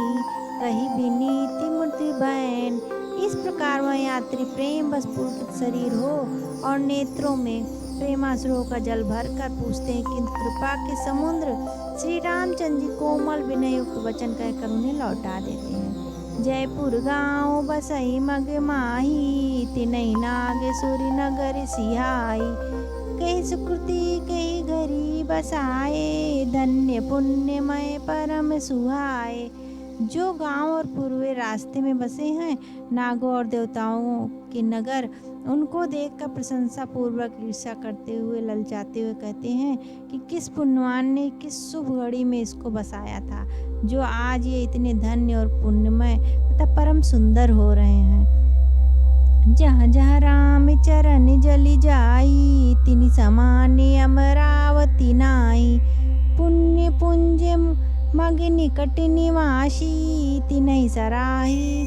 कही विनीति मूर्ति बैन। इस प्रकार वह यात्री प्रेम बस पुलकित शरीर हो और नेत्रों में प्रेमाश्रुओं का जल भरकर पूछते हैं, किंतु कृपा के समुद्र श्री रामचंद्र जी कोमल विनय युक्त वचन कहकर उन्हें लौटा देते हैं। जयपुर गाँव बसई मग माही, तिनई नागेश्वरी नगर सिहाई। कई सुकृति कई घरी बसाए, धन्य पुण्यमय परम सुहाए। जो गांव और पूर्वे रास्ते में बसे हैं, नागों और देवताओं के नगर, उनको देखकर प्रशंसा पूर्वक ईर्ष्या करते हुए ललचाते हुए कहते हैं कि किस पुण्यवान ने किस शुभ घड़ी में इसको बसाया था, जो आज ये इतने धन्य और पुण्यमय तथा परम सुंदर हो रहे हैं। जहाँ जहाँ राम चरण जलि जाई, तिनि समाने अमरावती नाई। पुण्य पुंज मग निकट निवासी, तिनहि सराही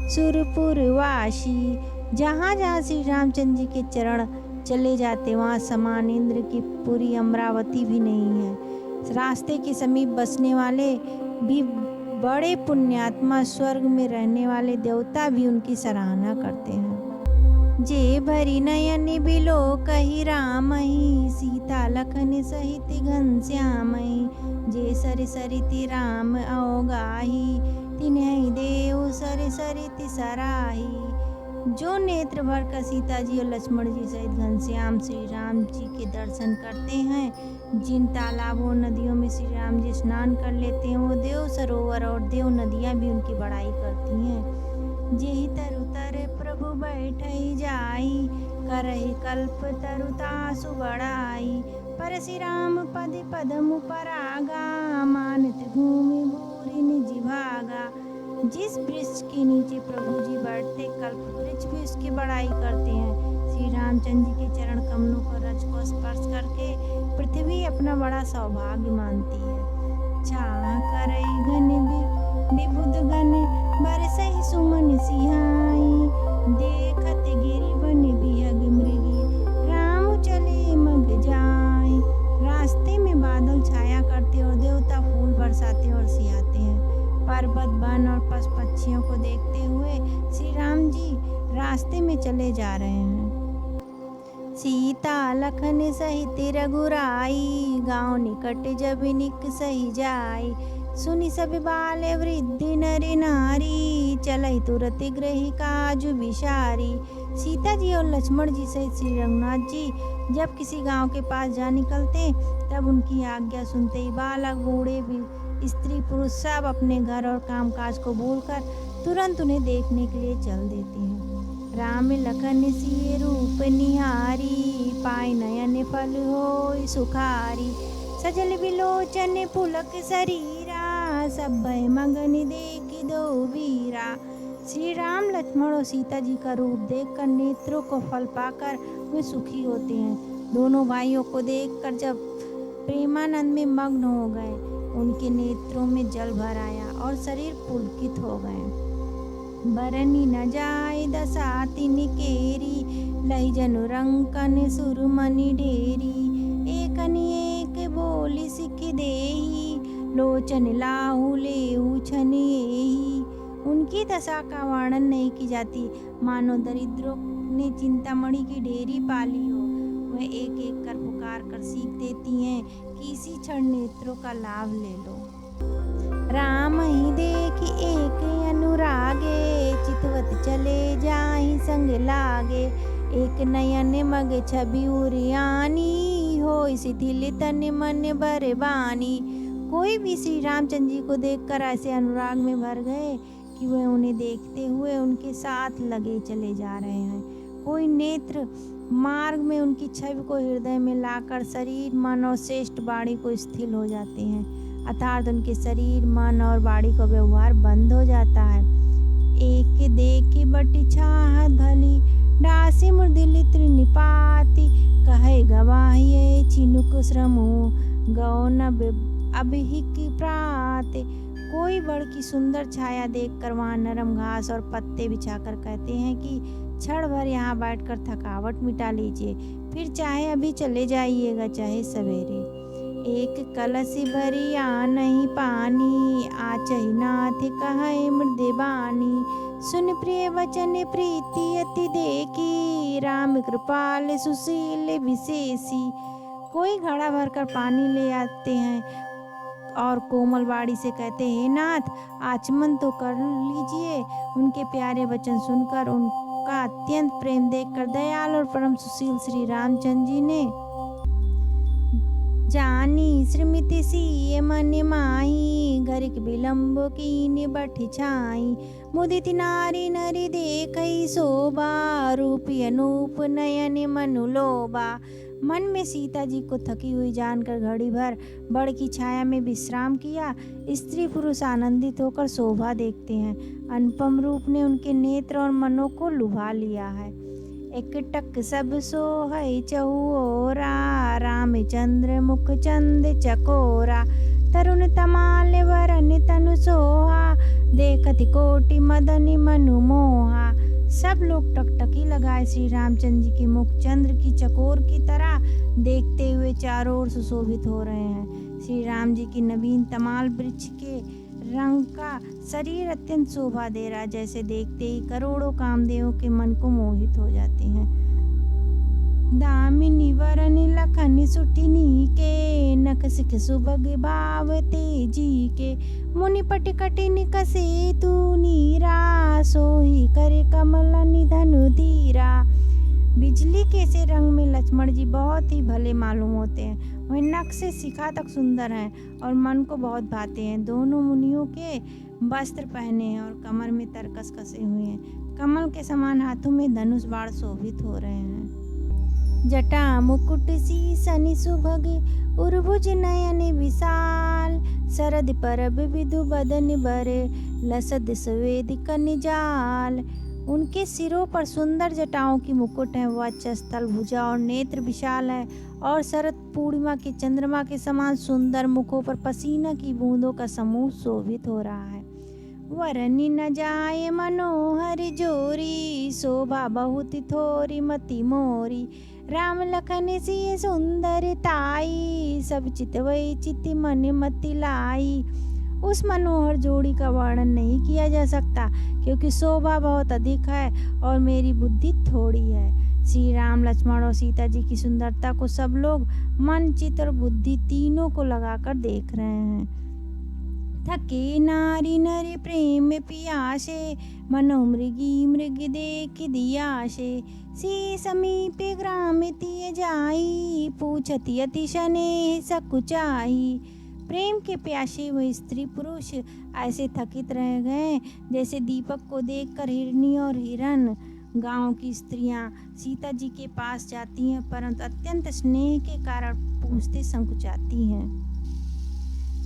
सुरपुरवासी। जहाँ जहाँ श्री रामचंद्र जी के चरण चले जाते वहाँ समान इंद्र की पूरी अमरावती भी नहीं है। रास्ते के समीप बसने वाले भी बड़े पुण्यात्मा, स्वर्ग में रहने वाले देवता भी उनकी सराहना करते हैं। जे भरी नयन बिलो कही रामहि, सीता लखन सहित घनश्यामहि। जे सरि सरिति राम अवगाही, तिन्हि देव सरि सरिति सराही। जो नेत्र भर कर सीता जी और लक्ष्मण जी सहित घनश्याम श्री राम जी के दर्शन करते हैं, जिन तालाबों नदियों में श्री राम जी स्नान कर लेते हैं, वो देव सरोवर और देव नदियाँ भी उनकी बड़ाई करती हैं। जेहि तरु तर प्रभु बैठई जाई, करहि कल्प तरु तासु बड़ाई। परसि राम पद पदमु परागा, मानत भूमि भूरि निज भागा। जिस वृक्ष के नीचे प्रभु जी बैठते, कल्प वृक्ष भी उसकी बड़ाई करते हैं। श्री रामचंद्र जी के चरण कमलों को रज को स्पर्श करके पृथ्वी अपना बड़ा सौभाग्य मानती है। छा करई घन विबुध गण बरसहि सुमन सिहाई, देखत गिरि बन बिहग मृगी राम चले मग जाए। रास्ते में बादल छाया करते और देवता फूल बरसाते और सियाते हैं। पर्वत वन और पशु पक्षियों को देखते हुए श्री राम जी रास्ते में चले जा रहे हैं। सीता लखन सहित रघुराई, गाँव निकट जब निक सही जाई। सुनि सब बाल वृद्धि नर नारी, चलई तुरत गृह काज विचारी। सीता जी और लक्ष्मण जी सहित श्री रघुनाथ जी जब किसी गांव के पास जा निकलते तब उनकी आज्ञा सुनते ही बालक बूढ़े भी स्त्री पुरुष सब अपने घर और कामकाज को भूलकर तुरंत उन्हें देखने के लिए चल देते हैं। राम लखन सिय रूप निहारी, पाय नयन फल होय सुखारी। सजल विलोचन पुलक शरीरा, सब भय मगन देख दो वीरा। श्री राम लक्ष्मण और सीता जी का रूप देखकर नेत्रों को फल पाकर वे सुखी होते हैं। दोनों भाइयों को देखकर जब प्रेमानंद में मग्न हो गए, उनके नेत्रों में जल भर आया और शरीर पुलकित हो गए। बरनी न जाय दशा तिन केरी, लहि जनु रंकन सुरमणि ढेरी। एकनि एक बोली सिख देही, लोचन लाहु लेहु छन एही। उनकी दशा का वर्णन नहीं की जाती, मानो दरिद्रों ने चिंतामणि की ढेरी पाली हो। वह एक एक कर पुकार कर सीख देती हैं कि इसी क्षण नेत्रों का लाभ ले लो। राम ही देखी एक अनुरागे, चितवत चले जाहि संग लागे। एक नयन मग छवि उरियानी, होय शिथिल तन मन बरबानी। कोई भी श्री रामचंद्र जी को देखकर ऐसे अनुराग में भर गए कि वह उन्हें देखते हुए उनके साथ लगे चले जा रहे हैं। कोई नेत्र मार्ग में उनकी छवि को हृदय में लाकर शरीर मन और श्रेष्ठ वाणी को स्थिर हो जाते हैं, अर्थात उनके शरीर मन और वाणी का व्यवहार बंद हो जाता है। एक देखी बटी छाह भली, डासी मृदुली त्रिनिपाति। कहे गवाहिए चिनुक श्रमो, गौ न अभिहिक प्राते। कोई बड़ की सुंदर छाया देखकर वहाँ नरम घास और पत्ते बिछाकर कहते हैं कि क्षण भर यहाँ बैठकर थकावट मिटा लीजिए, फिर चाहे अभी चले जाइएगा चाहे सवेरे। एक कलसी भरी आनहि पानी, आचहि नाथ कहे मृदे बानी। सुन प्रिय वचन प्रीति अति देखी, राम कृपाल सुशील विशेषी। कोई घड़ा भरकर पानी ले आते हैं और कोमल वाणी से कहते हैं, नाथ आचमन तो कर लीजिए। उनके प्यारे वचन सुनकर उनका अत्यंत प्रेम देखकर दयाल और परम सुशील श्री रामचंद्र जी ने जानी श्रीमती सी मन माही, गरिक विलम्ब कीन बठ छाई। मुदित नारी नरी देखई शोभा, रूपी अनूप नयन मनु लोभा। मन में सीता जी को थकी हुई जानकर घड़ी भर बड़ की छाया में विश्राम किया। स्त्री पुरुष आनंदित होकर शोभा देखते हैं। अनुपम रूप ने उनके नेत्र और मनों को लुभा लिया है। एक टक सब सोहै चहुओरा, रामचंद्र मुख चंद चकोरा। तरुण तमाल वरन तनु सोहा, देखत कोटि मदन मनु मोहा। सब लोग टकटकी लगाए श्री रामचंद्र जी के मुख चंद्र की चकोर की तरह देखते हुए चारों ओर सुशोभित हो रहे हैं। श्री राम जी की नवीन तमाल वृक्ष के रंग का शरीर अत्यंत शोभा दे रहा, जैसे देखते ही करोड़ों कामदेवों के मन को मोहित हो जाते हैं। दामिनी वरन लखन सुटिनी के, नख सिख सुबग भाव तेजी के। मुनि पट कटिन कसे तू नीरा, सोही करे कमल निधनु धीरा। बिजली के से रंग में लक्ष्मण जी बहुत ही भले मालूम होते हैं। वह नख से शिखा तक सुंदर हैं और मन को बहुत भाते हैं। दोनों मुनियों के वस्त्र पहने हैं और कमर में तरकस कसे हुए हैं। कमल के समान हाथों में धनुष बाण शोभित हो रहे हैं। जटा मुकुट सी सनि सुभग, उर्भुज नयन विशाल। शरद परब विधु बदन बरे, लसद स्वेद कन जाल। उनके सिरों पर सुंदर जटाओं की मुकुट है, वक्षस्थल, भुजा और नेत्र विशाल है और शरद पूर्णिमा के चंद्रमा के समान सुंदर मुखों पर पसीना की बूंदों का समूह शोभित हो रहा है। वरनी न जाए मनोहर जोरी, शोभा बहुत थोरी मति मोरी। राम लखन सिय सुंदर ताई, सब चितवई चित मन मति लाई। उस मनोहर जोड़ी का वर्णन नहीं किया जा सकता, क्योंकि शोभा बहुत अधिक है और मेरी बुद्धि थोड़ी है। श्री राम, लक्ष्मण और सीता जी की सुंदरता को सब लोग मन, चित्त और बुद्धि तीनों को लगाकर देख रहे हैं। थके नारी नर प्रेम पियासे, मनो मृगी मृग देख दियासे। सी समीपे ग्राम तिय जाई, पूछती अति स्नेह सकुचाई। प्रेम के प्यासे वे स्त्री पुरुष ऐसे थकित रह गए जैसे दीपक को देखकर हिरनी और हिरन। गांव की स्त्रियां सीता जी के पास जाती हैं, परंतु अत्यंत स्नेह के कारण पूछते संकुचाती हैं।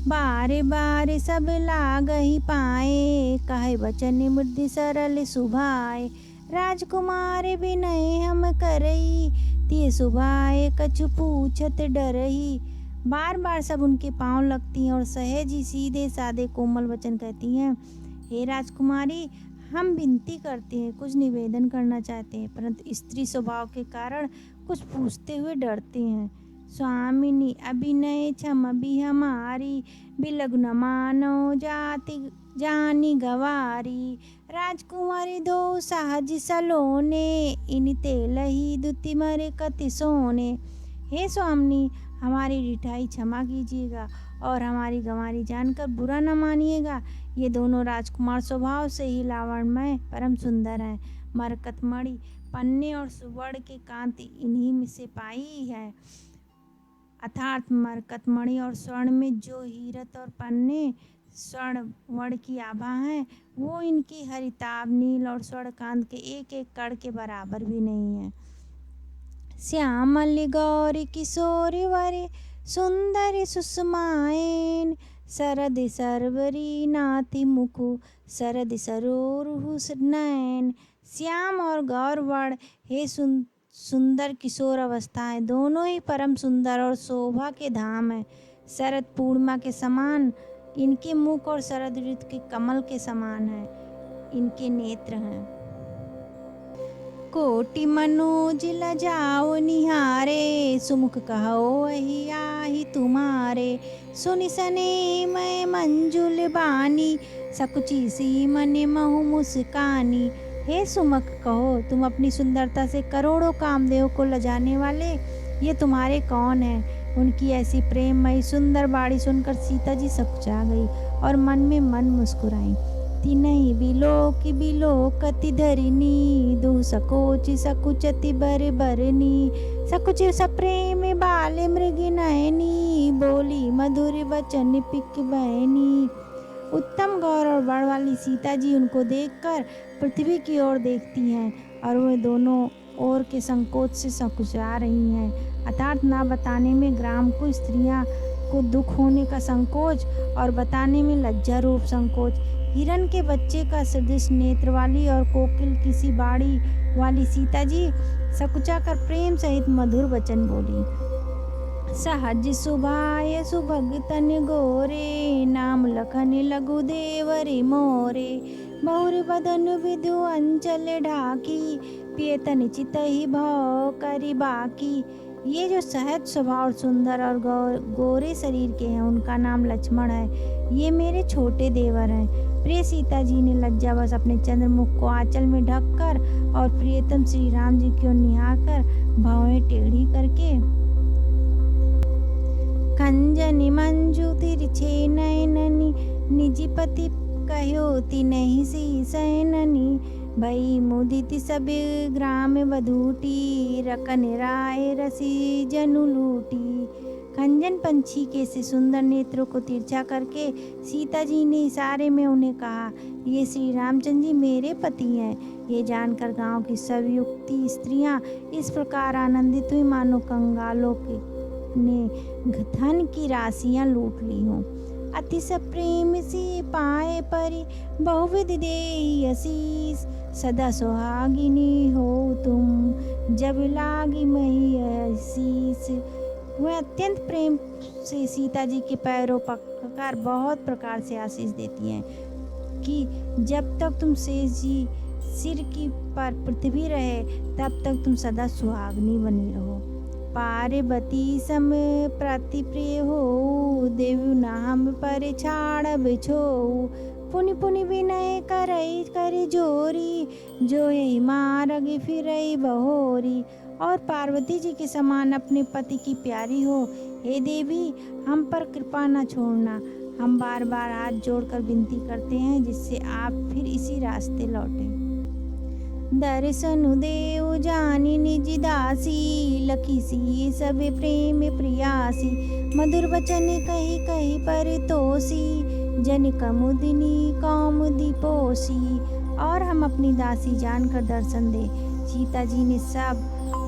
बारे बारे सब लाग ही पाए, कहे वचन मृदु सरल सुभाए। राजकुमार विनय हम करई, तिय सुभाए कछु पूछत डरही। बार बार सब उनके पांव लगती हैं और सहज ही सीधे साधे कोमल वचन कहती हैं। हे राजकुमारी, हम विनती करते हैं, कुछ निवेदन करना चाहते हैं, परंतु स्त्री स्वभाव के कारण कुछ पूछते हुए डरते हैं। स्वामिनी अभिनय क्षम भी हमारी, बिलग न मानो जाति जानी गवारी। राजकुमारी दो सहज सलोने, इन तेलही दुति मरे कति सोने। हे स्वामिनी, हमारी रिठाई क्षमा कीजिएगा और हमारी गंवारी जानकर बुरा न मानिएगा। ये दोनों राजकुमार स्वभाव से ही लावण्यमय परम सुंदर हैं। मरकतमणि, पन्ने और सुवर्ण के कांति इन्हीं में से पाई है। अर्थात मरकतमणि और स्वर्ण में जो हीरत और पन्ने स्वर्ण वर्ण की आभा है, वो इनकी हरिताभ, नील और स्वर्णकांत के एक एक कण के बराबर भी नहीं है। श्यामल गौरी किशोरी वरे, सुंदर सुषमाएन। सरद सरवरी नाथि मुखु, सरद सरोरुहु नयन। श्याम और गौर वर्ण हे सुंदर किशोर अवस्थाएं, दोनों ही परम सुंदर और शोभा के धाम है। शरद पूर्णिमा के समान इनके मुख और शरद ऋतु के कमल के समान है इनके नेत्र हैं। कोटि मनोज लजाओ निहारे, सुमुख कहो वही आही तुम्हारे। सुनि सने मैं मंजुल बानी, सकुची सी मन महु मुस्कानी। हे सुमुख कहो, तुम अपनी सुंदरता से करोड़ों कामदेव को लजाने वाले, ये तुम्हारे कौन है? उनकी ऐसी प्रेममयी सुंदर बाणी सुनकर सीता जी सकुचा गई और मन में मन मुस्कुराई। तिनहि बिलोकति धरिनी, दु सकोचि सकुचति बर बरनी। सकुचि सप्रेम बाले मृग नयनी, बोली मधुर वचन पिक बहनी। उत्तम गौर और बड़ वाली सीता जी उनको देखकर पृथ्वी की ओर देखती हैं और वे दोनों ओर के संकोच से सकुचा रही हैं। अर्थात ना बताने में ग्राम को स्त्रियां को दुख होने का संकोच और बताने में लज्जा रूप संकोच। हिरण के बच्चे का सदृश नेत्र वाली और कोकिल किसी बाड़ी वाली सीता जी सकुचा कर प्रेम सहित मधुर वचन बोली। सहज सुभाय सुभगतन गोरे, नाम लखन लघु देवरी मोरे। बहुर बदन विधु अंचल ढाकी, पियतन चितहि भव करी बाकी। ये जो सहज स्वभाव सुंदर और गोरे शरीर के हैं, उनका नाम लक्ष्मण है। ये मेरे छोटे देवर हैं। प्रिय सीता जी ने लज्जावश अपने चंद्रमुख को आंचल में ढककर और प्रियतम श्री राम जी की ओर निहारकर भवें टेढ़ी करके खंजनि मंजू तिरछे नयननी, निजपति कहो तिनहि सी सैननी। भई मुदिति सब ग्राम बधूटी, रकन राय रसी जनु लूटी। खंजन पंछी के से सुंदर नेत्रों को तिरछा करके सीता जी ने इशारे में उन्हें कहा, ये श्री रामचंद्र जी मेरे पति हैं। ये जानकर गांव की सब युक्ति स्त्रियां इस प्रकार आनंदित हुई मानो कंगालों ने धन की राशियां लूट ली हों। अति प्रेम से पाए परि बहुविध देहि आशीष। सदा सुहागिनी हो तुम जब लागी मही आशीष। वह अत्यंत प्रेम से सीता जी के पैरों पकड़कर बहुत प्रकार से आशीष देती हैं कि जब तक तुम शेष जी सिर की पर पृथ्वी रहे तब तक तुम सदा सुहागनी बनी रहो। पार्वती सम प्रति प्रिय हो देव नाम पर छाड़ बिछो। पुनि पुनि विनय करई कर जोरी जो यही मार्ग फिरई बहोरी। और पार्वती जी के समान अपने पति की प्यारी हो। हे देवी हम पर कृपा न छोड़ना। हम बार बार हाथ जोड़कर विनती करते हैं जिससे आप फिर इसी रास्ते लौटें। दर्शनु देव जानी निज दासी लखी सी सब प्रेम प्रियासी। मधुर वचन कही कही पर तोसी जन कमुदिनी कौमुदी पोसी। और हम अपनी दासी जानकर दर्शन दे। सीता जी ने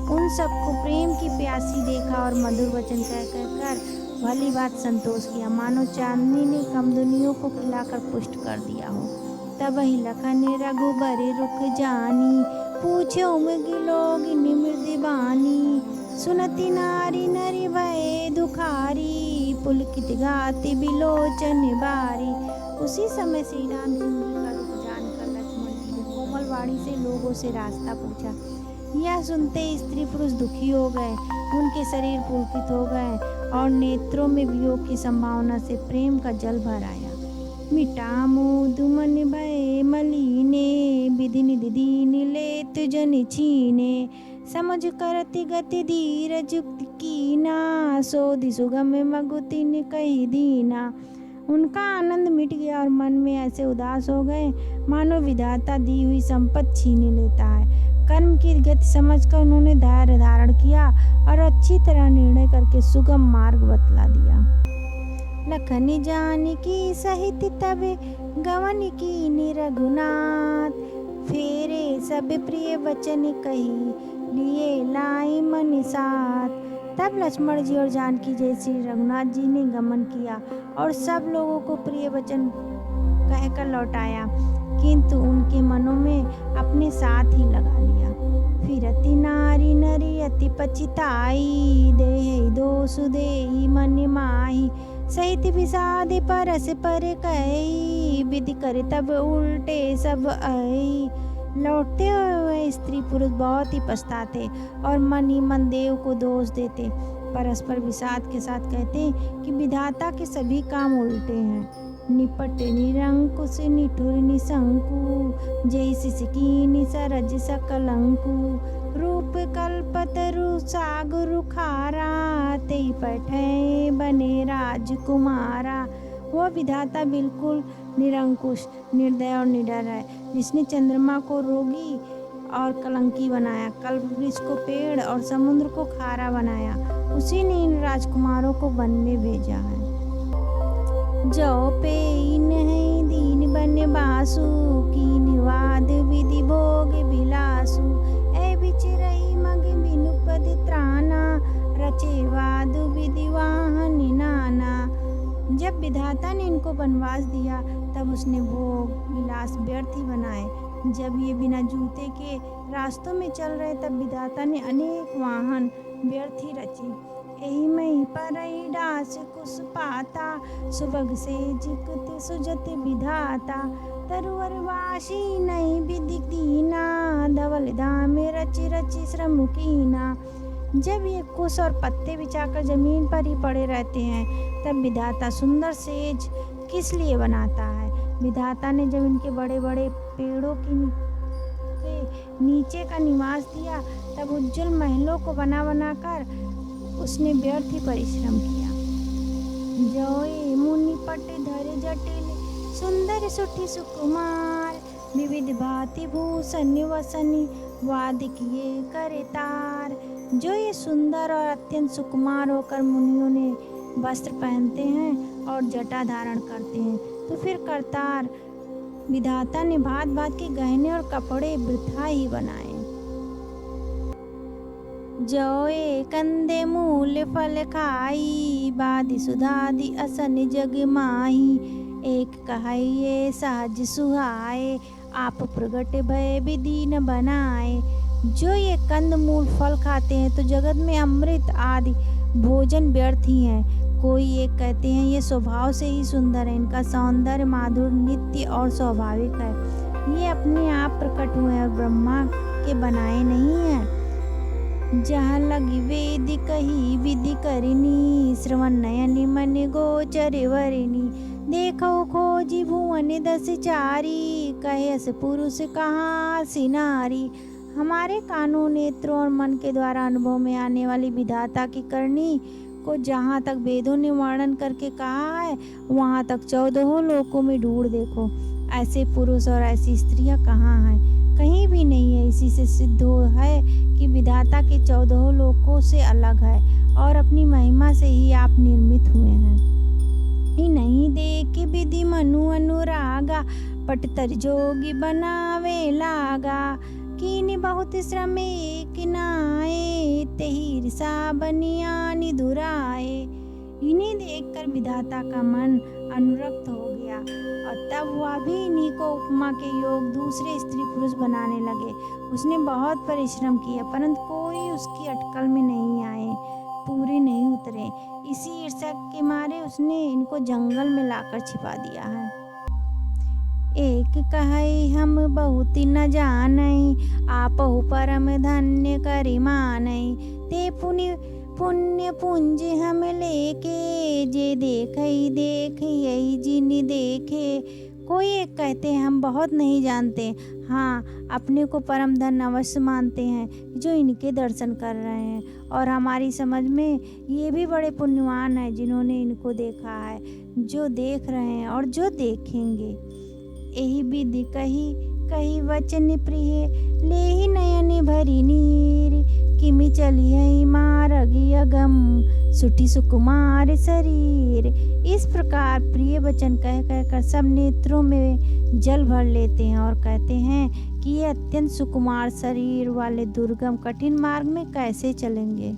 उन सबको प्रेम की प्यासी देखा और मधुर वचन कर भली बात संतोष किया, मानो चांदनी ने कमदुनियों को खिलाकर पुष्ट कर दिया हो। तब ही लखन रघुबर रुक जानी पूछो मृगी लोग निमृद बानी। सुनती नारी नरि भय दुखारी पुलकित गाति बिलोचन बारी। उसी समय श्री रामचंद्र का रुख जानकर लक्ष्मण जी ने कोमल वाणी से लोगों से रास्ता पूछा। यह सुनते स्त्री पुरुष दुखी हो गए, उनके शरीर पुलकित हो गए और नेत्रों में वियोग की संभावना से प्रेम का जल भर आया। मिटा मोदु मन भय मलीने विधि निधि दीन लेत जन छीने। समझ करति गति धीरज कीना सोधि सुगम मगुतिन कही दीना। उनका आनंद मिट गया और मन में ऐसे उदास हो गए मानो विधाता दी हुई संपत्ति छीने लेता है। कर्म की गति समझकर उन्होंने धैर्य धारण किया और अच्छी तरह निर्णय करके सुगम मार्ग बतला दिया। लखन जानकी सहित तबे गवन की रघुनाथ। फेरे सब प्रिय वचन कही लिए लाई मन साथ। तब लक्ष्मण जी और जानकी जय श्री रघुनाथ जी ने गमन किया और सब लोगों को प्रिय वचन कहकर लौटाया, किंतु उनके मनों में अपने साथ ही लगा लिया। फिर अति नारी नरी अति पचिताई देहि दोष देहि मन माही। सहित विषाद परस पर कही विधि कर तब उल्टे सब आई। लौटते हुए स्त्री पुरुष बहुत ही पछताते और मन ही मन देव को दोष देते। परस्पर विषाद के साथ कहते कि विधाता के सभी काम उल्टे हैं। निपट निरंकुश निठुर निशंकु जय सिसकीनि सरज सकलंकु। रूप कल्पतरु सागरु खारा तेई पठे बने राजकुमारा। वह विधाता बिल्कुल निरंकुश निर्दय और निडर है, जिसने चंद्रमा को रोगी और कलंकी बनाया, कल्प वृक्ष को पेड़ और समुद्र को खारा बनाया। उसी ने इन राजकुमारों को वन में भेजा है। जो पे नहीं दीन बन बासु की निवाद विधि भोग बिलासु। ए बिचरई मग बिनु पद त्राना रचे वाद विधि वाहन नाना। जब विधाता ने इनको वनवास दिया तब उसने भोग विलास व्यर्थ ही बनाए। जब ये बिना जूते के रास्तों में चल रहे तब विधाता ने अनेक वाहन व्यर्थ ही रचे। एहि मई परई डास कुस पाता सुबग से जिकत सुजत विधाता। तरुवर वासी नहीं विधि दीना धवल धाम रचि रचि श्रम कीना। जब ये कुश और पत्ते बिछाकर जमीन पर ही पड़े रहते हैं तब विधाता सुंदर सेज किस लिए बनाता है। विधाता ने जब इनके बड़े बड़े पेड़ों के नीचे का निवास दिया तब उज्जवल महलों को बना बना कर उसने व्यर्थ ही परिश्रम किया। जोए मुनि पट धर जटिल सुंदर सुठी सुकुमार। विविध भांति भूषण वसनी वाद किए करे तार। जो ये सुंदर और अत्यंत सुकुमार होकर मुनियों ने वस्त्र पहनते हैं और जटा धारण करते हैं, तो फिर करतार विधाता ने भांत भांत के गहने और कपड़े वृथा ही बनाए। जोए कंदे मूल फल खाई, बादि सुधादि असन जग माही। एक कहिए सहज सुहाए, आप प्रगट भय विधि न बनाए। जो ये कंद मूल फल खाते हैं तो जगत में अमृत आदि भोजन व्यर्थ ही है। कोई ये कहते हैं ये स्वभाव से ही सुंदर है, इनका सौंदर्य माधुर्य नित्य और स्वाभाविक है, ये अपने आप प्रकट हुए और ब्रह्मा के बनाए नहीं हैं। जहाँ लगी वेद कही विधि करिनी, श्रवण नयन मन गोचर वरिनी। देखो खोजी भुवन दस चारी, कहे अस पुरुष कहाँ सिनारी। हमारे कानों नेत्रों और मन के द्वारा अनुभव में आने वाली विधाता की करनी को जहाँ तक वेदों ने वर्णन करके कहा है, वहाँ तक 14 लोकों में ढूंढ देखो। ऐसे पुरुष और ऐसी स्त्रियाँ कहाँ हैं? कहीं भी नहीं है। इसी से सिद्ध हो है कि विधाता के 14 लोकों से अलग है और अपनी महिमा से ही आप निर्मित हुए हैं। ही नहीं देख विधि मनु अनुरागा, पट तर जोगी बनावे लागा। कीनी बहुत श्रम एक नाए, तेहि ईर्षा बनियानी दुराए। इन्हीं देखकर विधाता का मन अनुरक्त हो गया और तब वह भी इन्हीं को उपमा के योग दूसरे स्त्री पुरुष बनाने लगे। उसने बहुत परिश्रम किया परंतु कोई उसकी अटकल में नहीं आए, पूरे नहीं उतरे। इसी ईर्ष्या के मारे उसने इनको जंगल में लाकर छिपा दिया है। एक कहे हम बहुत न जानई, आपहु परम धन्य करि मानई। ते पुण्य पुंज हम लेके, जे देखई देखई जिन देखे। कोई एक कहते हैं हम बहुत नहीं जानते, हाँ अपने को परम धन अवश्य मानते हैं जो इनके दर्शन कर रहे हैं, और हमारी समझ में ये भी बड़े पुण्यवान हैं जिन्होंने इनको देखा है, जो देख रहे हैं और जो देखेंगे। यही विधि कही कही वचन प्रिय, लेहि नयन भरी नीर। किमि चली है मार्ग अगम, सुठी सुकुमार शरीर। इस प्रकार प्रिय वचन कह कर सब नेत्रों में जल भर लेते हैं और कहते हैं कि ये अत्यंत सुकुमार शरीर वाले दुर्गम कठिन मार्ग में कैसे चलेंगे।